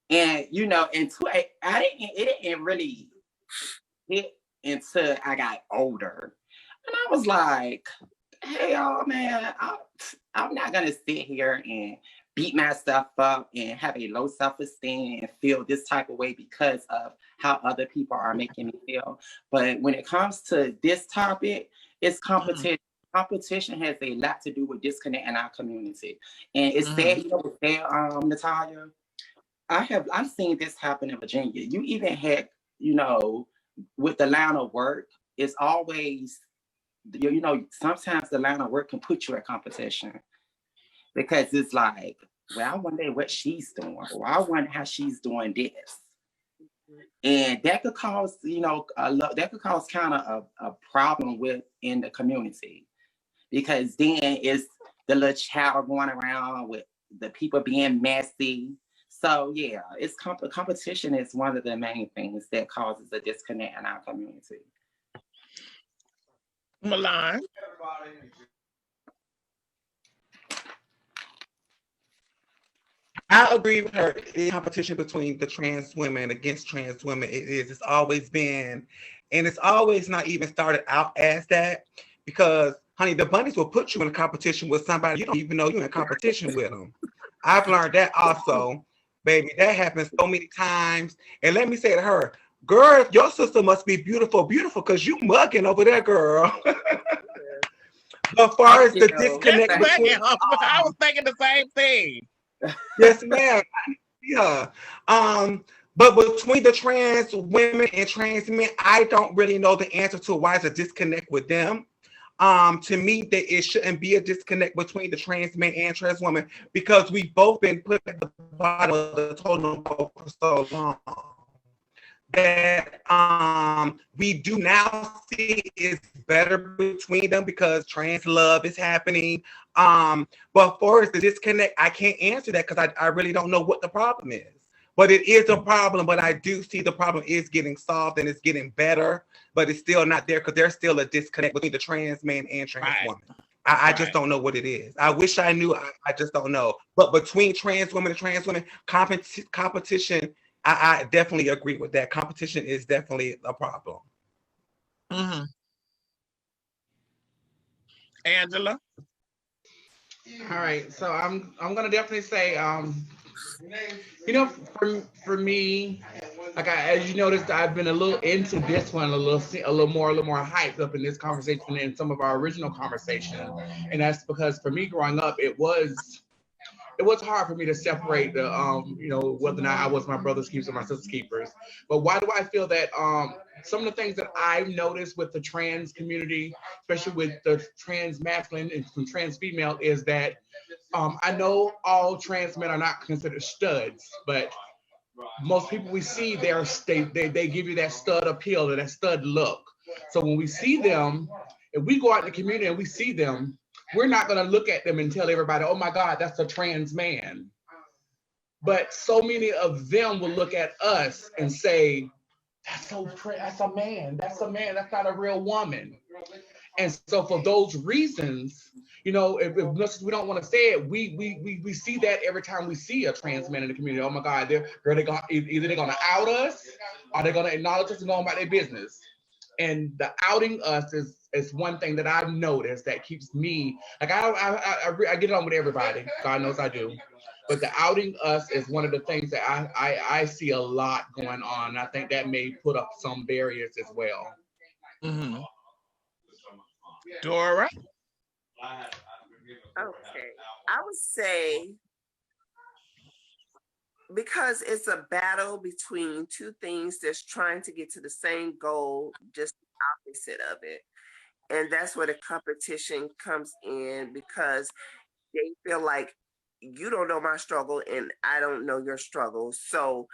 And it didn't really hit until I got older, and I was like, "Hey, y'all, man, I'm not gonna sit here and beat myself up and have a low self-esteem and feel this type of way because of how other people are making me feel." But when it comes to this topic, it's competition. Competition has a lot to do with disconnect in our community. And it's sad, Natalia, I've seen this happen in Virginia. You even had, with the line of work, it's always, sometimes the line of work can put you at competition. Because it's like, well, I wonder what she's doing, or I wonder how she's doing this. And that could cause, kind of a problem in the community. Because then it's the little child going around with the people being messy. So yeah, it's competition is one of the main things that causes a disconnect in our community. Milan. I agree with her. The competition between the trans women against trans women, it's always been, and it's always not even started out as that, because honey, the bunnies will put you in a competition with somebody you don't even know you're in competition with them. I've learned that also, baby. That happens so many times. And let me say to her, girl, your sister must be beautiful, because you mugging over there, girl. But far as the disconnect, I was thinking the same thing. Yes, ma'am. Yeah. But between the trans women and trans men, I don't really know the answer to why it's a disconnect with them. To me, that it shouldn't be a disconnect between the trans men and trans women, because we've both been put at the bottom of the totem pole for so long. That we do now see is better between them because trans love is happening. But for us the disconnect, I can't answer that because I really don't know what the problem is. But it is a problem, but I do see the problem is getting solved and it's getting better, but it's still not there because there's still a disconnect between the trans man and trans woman. I just don't know what it is. I wish I knew. I just don't know. But between trans women and trans women, competition, I definitely agree with that. Competition is definitely a problem. Angela. All right, so I'm gonna definitely say, for me, like as you noticed, I've been a little into this one, a little more hyped up in this conversation than some of our original conversation, and that's because for me growing up, it was it was hard for me to separate the whether or not I was my brother's keepers or my sister's keepers. But why do I feel that some of the things that I've noticed with the trans community, especially with the trans masculine and some trans female, is that I know all trans men are not considered studs, but most people we see they give you that stud appeal or that stud look. So when we see them, if we go out in the community and we see them, we're not going to look at them and tell everybody, oh my God, that's a trans man. But so many of them will look at us and say, that's a man, that's not a real woman. And so for those reasons, if we don't want to say it, we see that every time we see a trans man in the community. Oh my God, either they're gonna out us or they're gonna acknowledge us and go on about their business. And the outing us is one thing that I've noticed that keeps me like I get on with everybody. God knows I do. But the outing us is one of the things that I see a lot going on. I think that may put up some barriers as well. Mm-hmm. Dora? Okay. I would say because it's a battle between two things that's trying to get to the same goal, just the opposite of it. And that's where the competition comes in, because they feel like you don't know my struggle and I don't know your struggle. So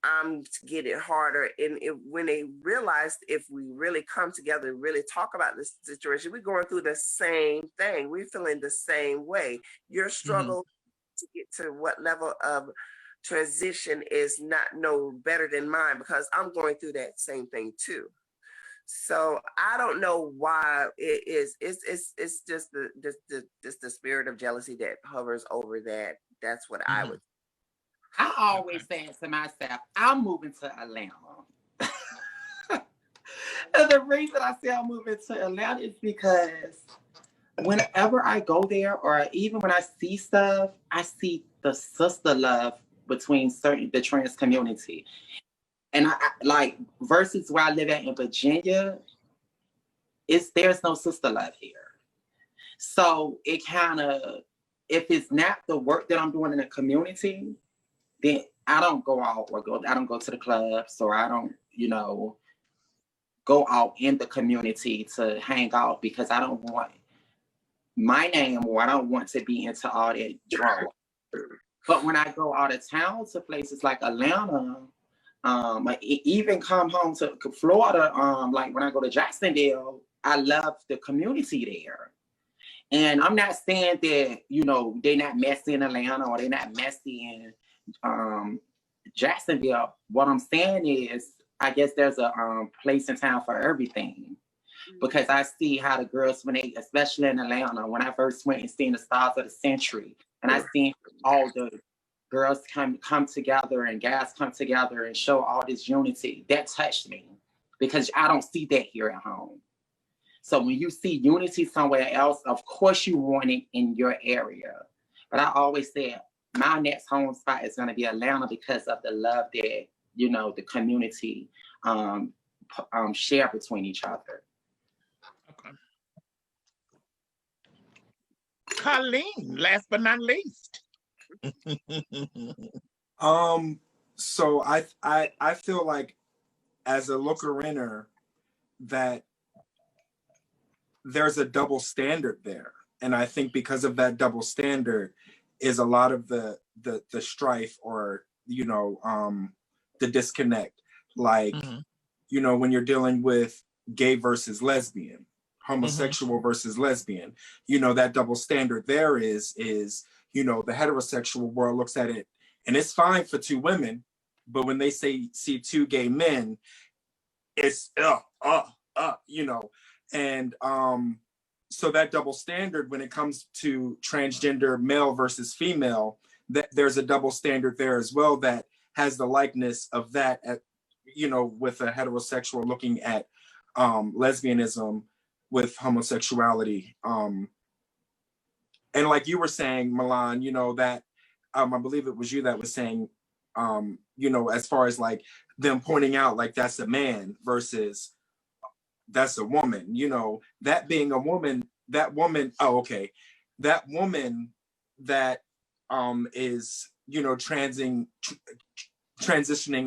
I'm getting harder. And when they realize if we really come together and really talk about this situation, we're going through the same thing. We're feeling the same way. Your struggle to get to what level of transition is not no better than mine, because I'm going through that same thing too. So I don't know why it is. It's just the spirit of jealousy that hovers over that. That's what I would. I always say to myself, I'm moving to Atlanta. And the reason I say I'm moving to Atlanta is because whenever I go there, or even when I see stuff, I see the sister love between the trans community. And I like versus where I live at in Virginia, there's no sister love here. So it kind of, if it's not the work that I'm doing in the community, then I don't go out I don't go to the clubs, or I don't, go out in the community to hang out, because I don't want my name, or I don't want to be into all that drama. But when I go out of town to places like Atlanta, even come home to Florida, like when I go to Jacksonville, I love the community there. And I'm not saying that, they're not messy in Atlanta or they're not messy in Jacksonville. What I'm saying is, I guess there's a place in town for everything. Because I see how the girls, especially in Atlanta, when I first went and seen the Stars of the Century, and I seen all the girls come together and guys come together and show all this unity, that touched me, because I don't see that here at home. So when you see unity somewhere else, of course you want it in your area. But I always say my next home spot is going to be Atlanta, because of the love that, the community share between each other. Okay. Colleen, last but not least. So I feel like, as a looker-inner, that there's a double standard there. And I think because of that double standard is a lot of the strife, or, the disconnect. Like, when you're dealing with gay versus lesbian, homosexual versus lesbian, that double standard there is, the heterosexual world looks at it and it's fine for two women, but when they see two gay men, it's and so that double standard when it comes to transgender male versus female, that there's a double standard there as well that has the likeness of that at, with a heterosexual looking at lesbianism with homosexuality. And like you were saying, Milan, that I believe it was you that was saying, as far as like them pointing out like that's a man versus that's a woman, that being a woman, that woman that is, you know, transitioning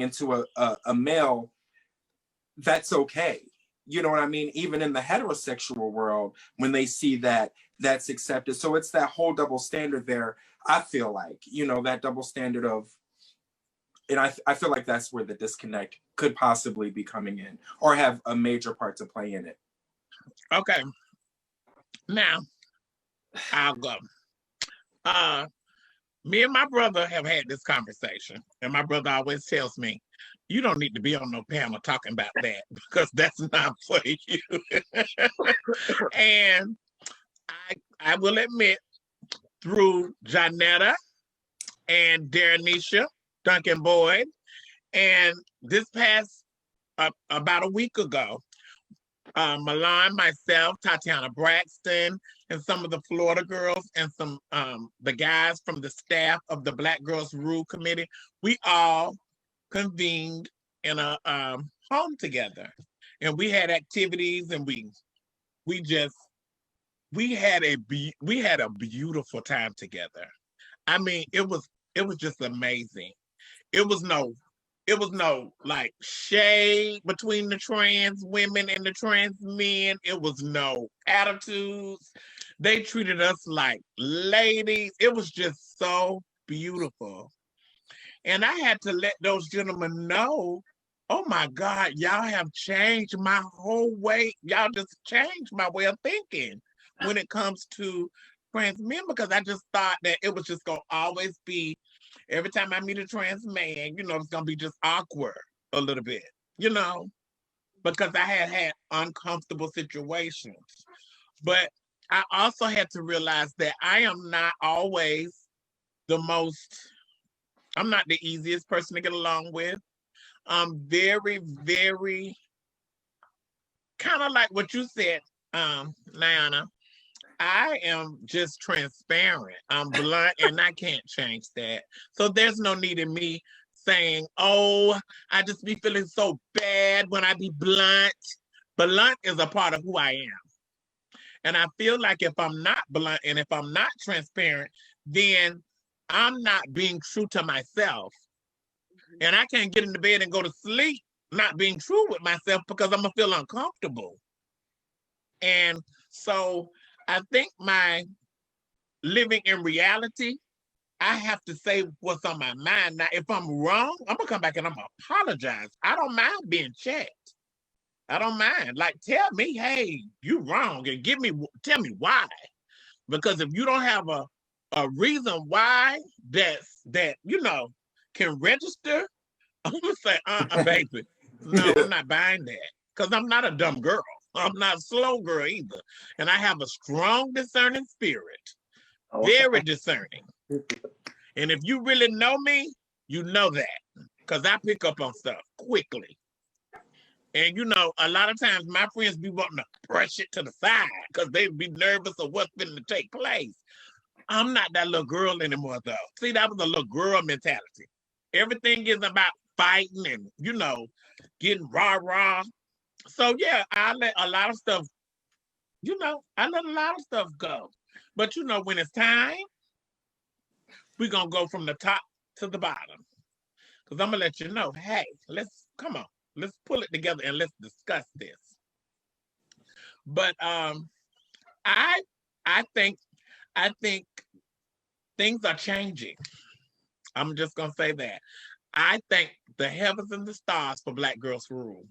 into a male, that's okay. You know what I mean? Even in the heterosexual world, when they see that, that's accepted. So it's that whole double standard there. I feel like, you know, that double standard of, and I feel like that's where the disconnect could possibly be coming in, or have a major part to play in it. Okay. Now, I'll go. Me and my brother have had this conversation, and my brother always tells me, you don't need to be on no panel talking about that because that's not for you. And I will admit, through Janetta and Darrenisha Duncan Boyd, and this past about a week ago, Milan, myself, Tatiana Braxton, and some of the Florida girls, and some the guys from the staff of the Black Girls Rule Committee, we all convened in a home together, and we had activities, and we had a beautiful time together. I mean, it was just amazing. It was no like shade between the trans women and the trans men. It was no attitudes. They treated us like ladies. It was just so beautiful. And I had to let those gentlemen know, oh my God, y'all have changed my whole way. Y'all just changed my way of thinking when it comes to trans men, because I just thought that it was just gonna always be, every time I meet a trans man, you know, it's gonna be just awkward a little bit, you know, because I had uncomfortable situations. But I also had to realize that I am not always I'm not the easiest person to get along with. I'm very, very, kind of like what you said, Niana. I am just transparent. I'm blunt, and I can't change that. So there's no need in me saying, oh, I just be feeling so bad when I be blunt. Blunt is a part of who I am. And I feel like if I'm not blunt and if I'm not transparent, then I'm not being true to myself. And I can't get into bed and go to sleep not being true with myself because I'm gonna feel uncomfortable. And so I think my living in reality, I have to say what's on my mind. Now, if I'm wrong, I'm gonna come back and I'm gonna apologize. I don't mind being checked. I don't mind. Like, tell me, hey, you wrong, and tell me why. Because if you don't have a reason why that you know can register, I'm gonna say, baby, no, I'm not buying that. Because I'm not a dumb girl. I'm not a slow girl either. And I have a strong discerning spirit. Very discerning. And if you really know me, you know that. Because I pick up on stuff quickly. And you know, a lot of times my friends be wanting to brush it to the side because they be nervous of what's going to take place. I'm not that little girl anymore, though. See, that was a little girl mentality. Everything is about fighting and, you know, getting rah-rah. So yeah, I let a lot of stuff go. But you know, when it's time, we're gonna go from the top to the bottom. Because I'm gonna let you know, hey, let's pull it together and let's discuss this. But I think things are changing. I'm just gonna say that. I thank the heavens and the stars for Black Girls Rule,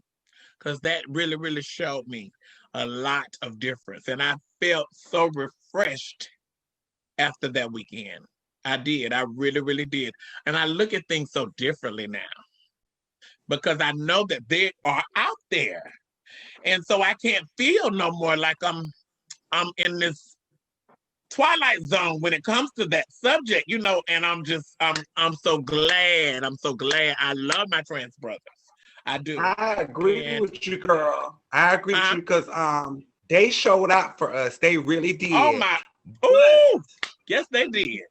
because that really, really showed me a lot of difference. And I felt so refreshed after that weekend. I did. I really, really did. And I look at things so differently now because I know that they are out there. And so I can't feel no more like I'm in this twilight zone when it comes to that subject, you know, and I'm so glad. I love my trans brothers. I do. I agree with you, girl. I agree with you because they showed out for us. They really did. Oh my! Ooh, yes, they did.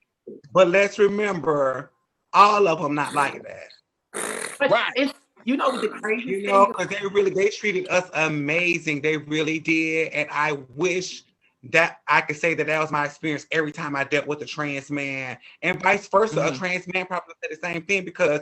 But let's remember, all of them not like that. But right. It's, you know, the crazy thing, because they treated us amazing. They really did, and I wish that I could say that was my experience every time I dealt with a trans man, and vice versa. Mhm. A trans man probably said the same thing because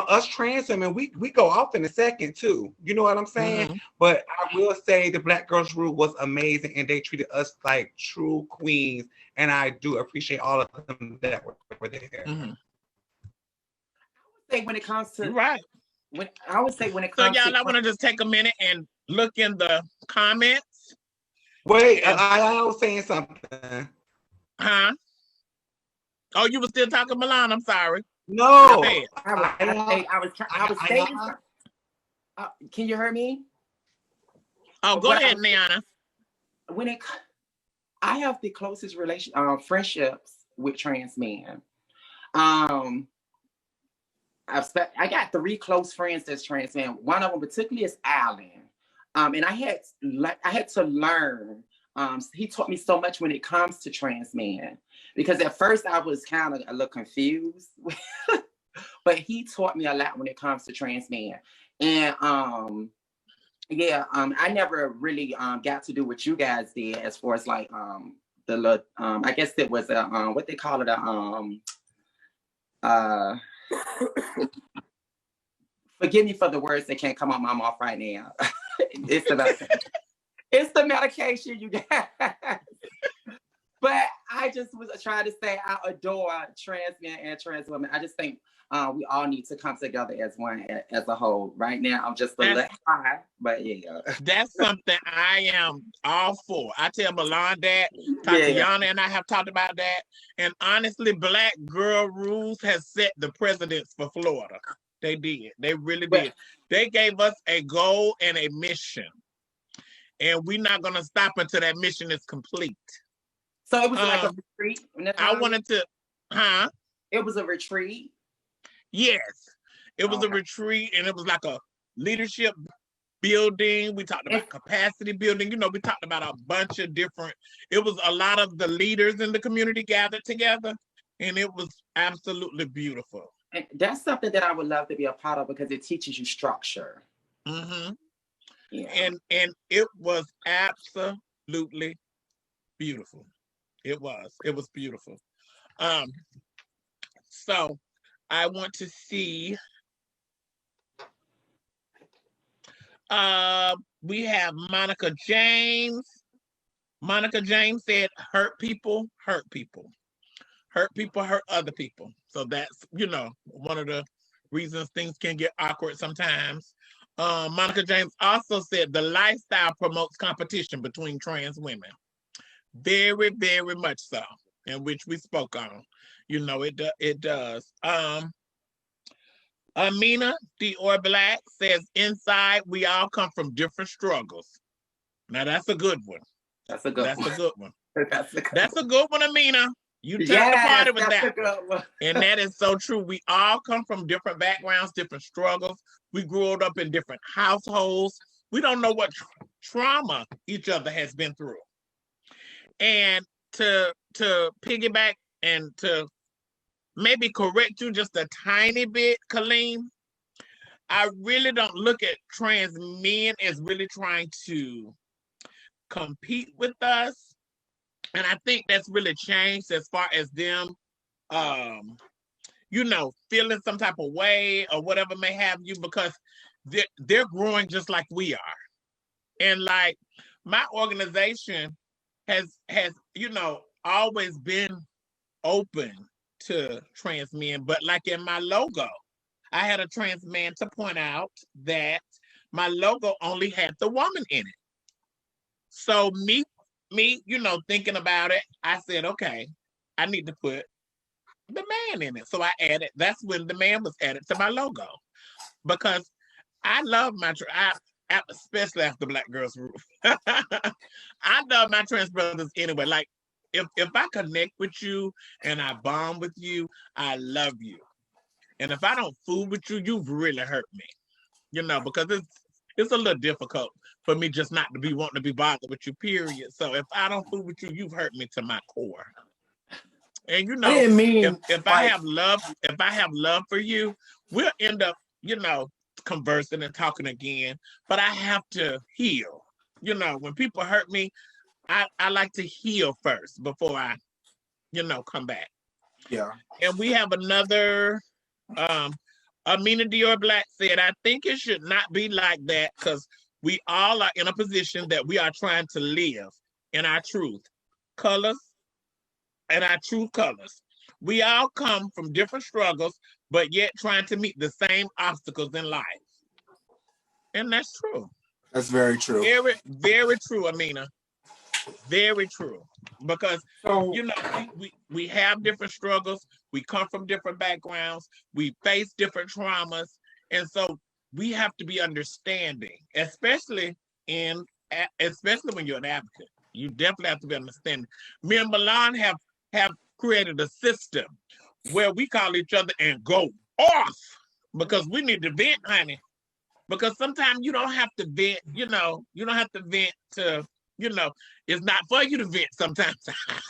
us trans women, we go off in a second too. You know what I'm saying? Mhm. But I will say the Black Girls Rule was amazing, and they treated us like true queens, and I do appreciate all of them that were there. Mhm. Say when it comes to You're right. I would say when it So comes y'all, to I want to just take a minute and look in the comments. Wait, And- I was saying something. Huh? Oh, you were still talking, Milan. I'm sorry. No, Go ahead. Can you hear me? Oh, go What ahead, I- Niana. I have the closest friendships with trans men. I got 3 close friends that's trans men. One of them particularly is Alan. And I had to learn. He taught me so much when it comes to trans men, because at first I was kind of a little confused, but he taught me a lot when it comes to trans men. And I never really got to do what you guys did as far as like I guess it was what they call it forgive me for the words that can't come out my mouth right now. It's the medication, you guys. But I just was trying to say I adore trans men and trans women. I just think we all need to come together as one, as a whole. Right now, I'm just a little high, but yeah. That's something I am all for. I tell Milan that, Tatiana and I have talked about that. And honestly, Black Girl Rules has set the precedence for Florida. They did. They really did. They gave us a goal and a mission. And we're not going to stop until that mission is complete. So it was like a retreat? I wanted to, It was a retreat? Yes. It was a retreat, and it was like a leadership building. We talked about capacity building. We talked about a bunch of different, it was a lot of the leaders in the community gathered together, and it was absolutely beautiful. And that's something that I would love to be a part of because it teaches you structure. Mm-hmm. Yeah. And it was absolutely beautiful. It was beautiful. So I want to see, we have Monica James. Monica James said, hurt people, hurt people. Hurt people, hurt other people. So that's, one of the reasons things can get awkward sometimes. Monica James also said the lifestyle promotes competition between trans women. Very, very much so, in which we spoke on. It does. Amina Dior Black says, inside, we all come from different struggles. Now, that's a good one. That's a good one. That's a good one, Amina. You took the party with that one. And that is so true. We all come from different backgrounds, different struggles. We grew up in different households. We don't know what trauma each other has been through. And to piggyback and to maybe correct you just a tiny bit, Kaleem, I really don't look at trans men as really trying to compete with us. And I think that's really changed as far as them, feeling some type of way or whatever may have you, because they're growing just like we are. And like my organization has always been open to trans men, but like in my logo, I had a trans man to point out that my logo only had the woman in it. So me, thinking about it, I said, okay, I need to put the man in it. So I added, that's when the man was added to my logo, because I love especially after Black Girls Rule. I love my trans brothers anyway. Like, if I connect with you and I bond with you, I love you. And if I don't fool with you, you've really hurt me. Because it's a little difficult for me just not to be wanting to be bothered with you, period. So if I don't fool with you, you've hurt me to my core. And if I have love for you, we'll end up, conversing and talking again. But I have to heal. When people hurt me, I like to heal first before I, come back. Yeah. And we have another, Amina Dior Black said, I think it should not be like that because we all are in a position that we are trying to live in our truth colors and our true colors. We all come from different struggles, but yet trying to meet the same obstacles in life. And that's true. That's very true. Very, very true, Amina. Very true. Because So, we have different struggles, we come from different backgrounds, we face different traumas, and so we have to be understanding, especially when you're an advocate. You definitely have to be understanding. Me and Milan have created a system where we call each other and go off because we need to vent, honey. Because sometimes you don't have to vent, you don't have to vent to, it's not for you to vent sometimes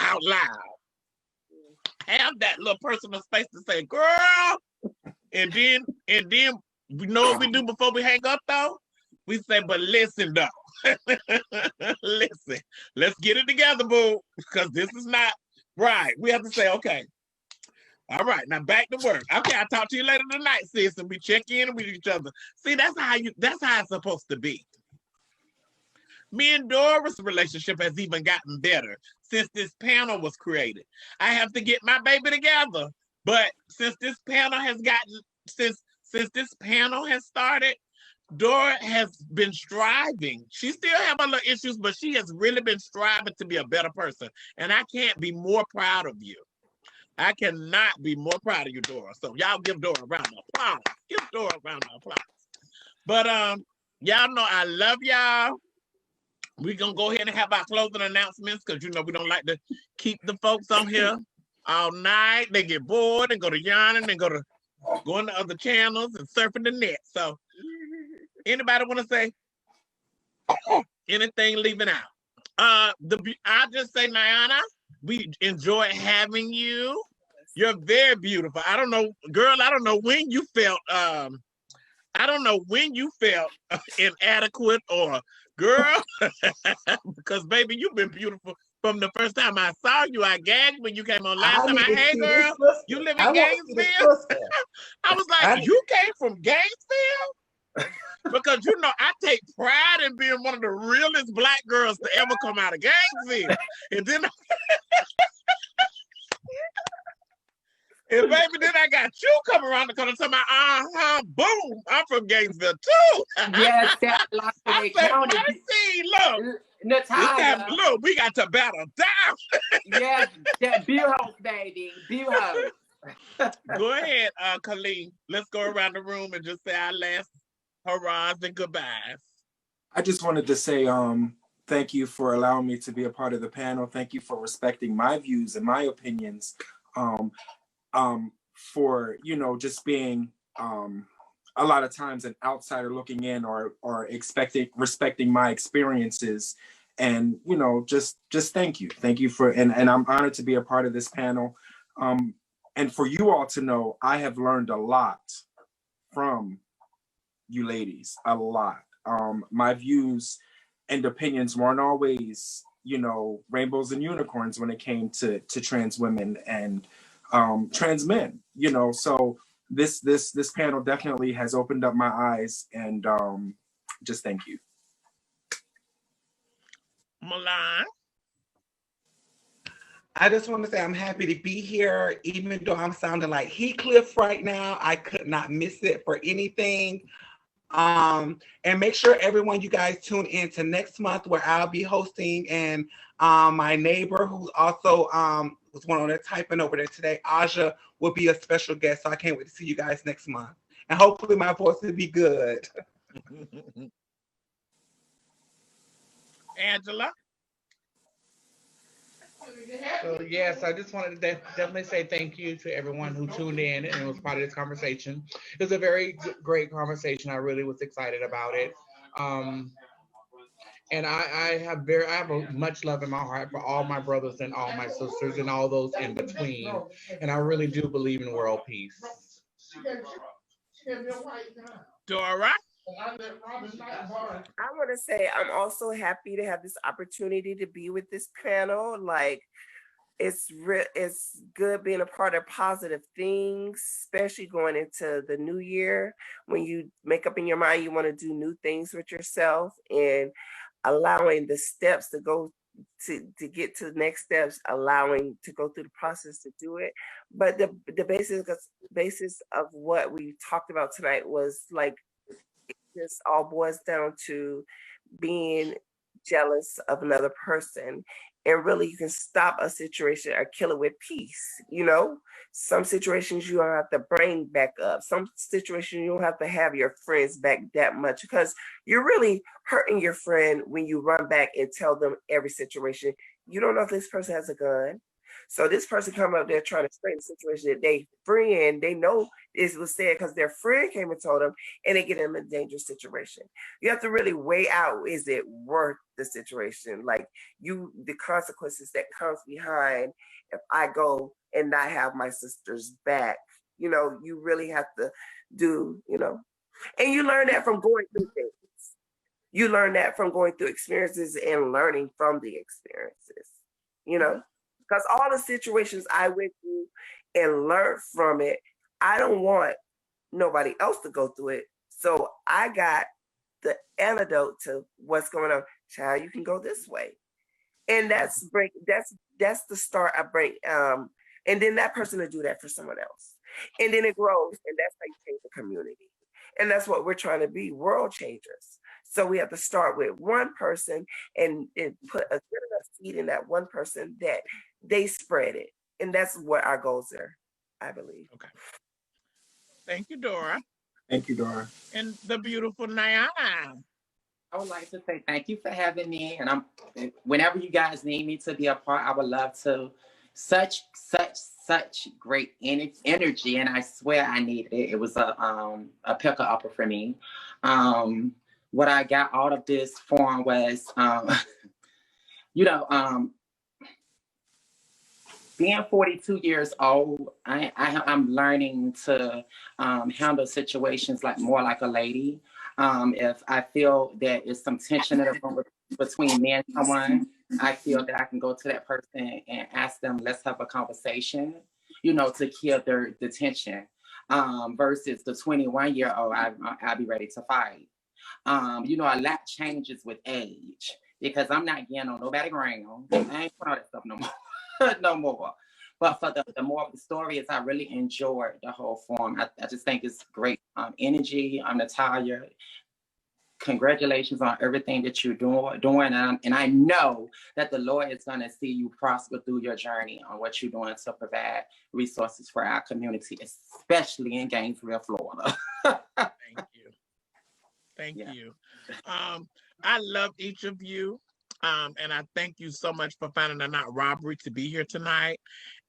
out loud. Have that little personal space to say, girl, and then we know what we do before we hang up though? We say, but listen though. Listen, let's get it together, boo, because this is not right. We have to say, okay. All right, now back to work. Okay, I'll talk to you later tonight, sis, and we check in with each other. See, that's how it's supposed to be. Me and Dora's relationship has even gotten better since this panel was created. I have to get my baby together, but since this panel has started, Dora has been striving. She still have a little issues, but she has really been striving to be a better person, and I can't be more proud of you. I cannot be more proud of you, Dora. So y'all give Dora a round of applause. Give Dora a round of applause. But y'all know I love y'all. We're gonna go ahead and have our closing announcements because we don't like to keep the folks on here all night. They get bored and go to yawning and go into other channels and surfing the net. So anybody want to say anything leaving out? I'll just say, Nyana, we enjoy having you. You're very beautiful. I don't know, girl, I don't know when you felt inadequate or girl, because baby, you've been beautiful from the first time I saw you. I gagged when you came on last time. Hey girl, you live in Gainesville? I was like, you came from Gainesville? Because I take pride in being one of the realest Black girls to ever come out of Gainesville. And then and baby, then I got you coming around the corner talking about, boom, I'm from Gainesville too. Yes, that's like I said, see, look. Natalia. Look, we got to battle down. Yes, that Bureau, baby. Bureau. Go ahead, Khalid. Let's go around the room and just say our last hurrahs and goodbyes. I just wanted to say thank you for allowing me to be a part of the panel. Thank you for respecting my views and my opinions. For just being a lot of times an outsider looking in or respecting my experiences, and just thank you for and I'm honored to be a part of this panel, and for you all to know I have learned a lot from you ladies, a lot. My views and opinions weren't always rainbows and unicorns when it came to trans women and trans men, so this panel definitely has opened up my eyes, and just thank you. Milan? I just want to say I'm happy to be here, even though I'm sounding like Heathcliff right now. I could not miss it for anything. And make sure everyone, you guys tune in to next month where I'll be hosting, and my neighbor who's also was one on there typing over there today, Aja, will be a special guest. So I can't wait to see you guys next month. And hopefully my voice will be good. Angela? So yes, I just wanted to definitely say thank you to everyone who tuned in and was part of this conversation. It was a very great conversation. I really was excited about it. And I have much love in my heart for all my brothers and all my sisters and all those in between. And I really do believe in world peace. Dora? I want to say I'm also happy to have this opportunity to be with this panel. Like, it's good being a part of positive things, especially going into the new year when you make up in your mind you want to do new things with yourself, and allowing the steps to go to get to the next steps, allowing to go through the process to do it. But the basis of what we talked about tonight was like, it just all boils down to being jealous of another person. And really, you can stop a situation or kill it with peace. You know, some situations you don't have to bring back up. Some situations you don't have to have your friends back that much, because you're really hurting your friend when you run back and tell them every situation. You don't know if this person has a gun. So this person come up there trying to straighten the situation that they know this was said because their friend came and told them, and they get in a dangerous situation. You have to really weigh out, is it worth the situation? Like, the consequences that comes behind if I go and not have my sister's back. You know, you really have to do, and you learn that from going through things. You learn that from going through experiences and learning from the experiences, because all the situations I went through and learned from it, I don't want nobody else to go through it. So I got the antidote to what's going on. Child, you can go this way. And that's the start I bring. And then that person will do that for someone else. And then it grows, and that's how you change the community. And that's what we're trying to be, world changers. So we have to start with one person and put a good enough seed in that one person that they spread it. And that's what our goals are, I believe. Okay. Thank you, Dora. Thank you, Dora. And the beautiful Nayana. I would like to say thank you for having me. And whenever you guys need me to be a part, I would love to. Such great energy, and I swear I needed it. It was a pick up for me. What I got out of this forum was, being 42 years old, I'm learning to handle situations more like a lady. If I feel that there's some tension between me and someone, I feel that I can go to that person and ask them, let's have a conversation, to kill the tension, versus the 21-year-old, I'll be ready to fight. A lot changes with age, because I'm not getting on nobody's ground. I ain't putting all that stuff no more. No more. But for the more of the story is, I really enjoyed the whole forum. I just think it's great energy. I'm Natalia. Congratulations on everything that you're doing. And I know that the Lord is going to see you prosper through your journey on what you're doing to provide resources for our community, especially in Gainesville, Florida. Thank you. Thank you. I love each of you. And I thank you so much for finding it not robbery to be here tonight.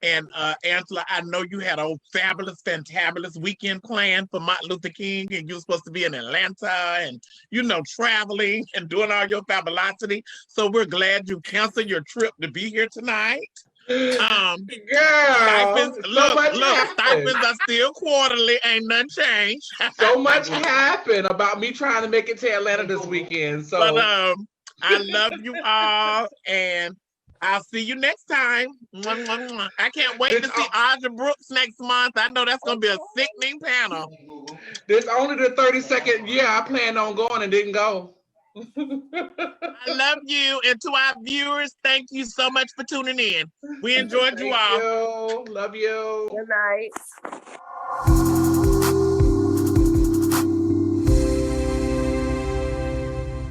And Angela, I know you had a fabulous, fantabulous weekend planned for Martin Luther King, and you were supposed to be in Atlanta and, traveling and doing all your fabulosity. So we're glad you canceled your trip to be here tonight. Girl, stipends, stipends are still quarterly, ain't nothing changed. So much happened about me trying to make it to Atlanta this weekend. So, but I love you all, and I'll see you next time. I can't wait to see Audra Brooks next month. I know that's going to be a sickening panel. This only the 32nd year I planned on going and didn't go. I love you. And to our viewers, thank you so much for tuning in. We enjoyed you all. Love you. Good night.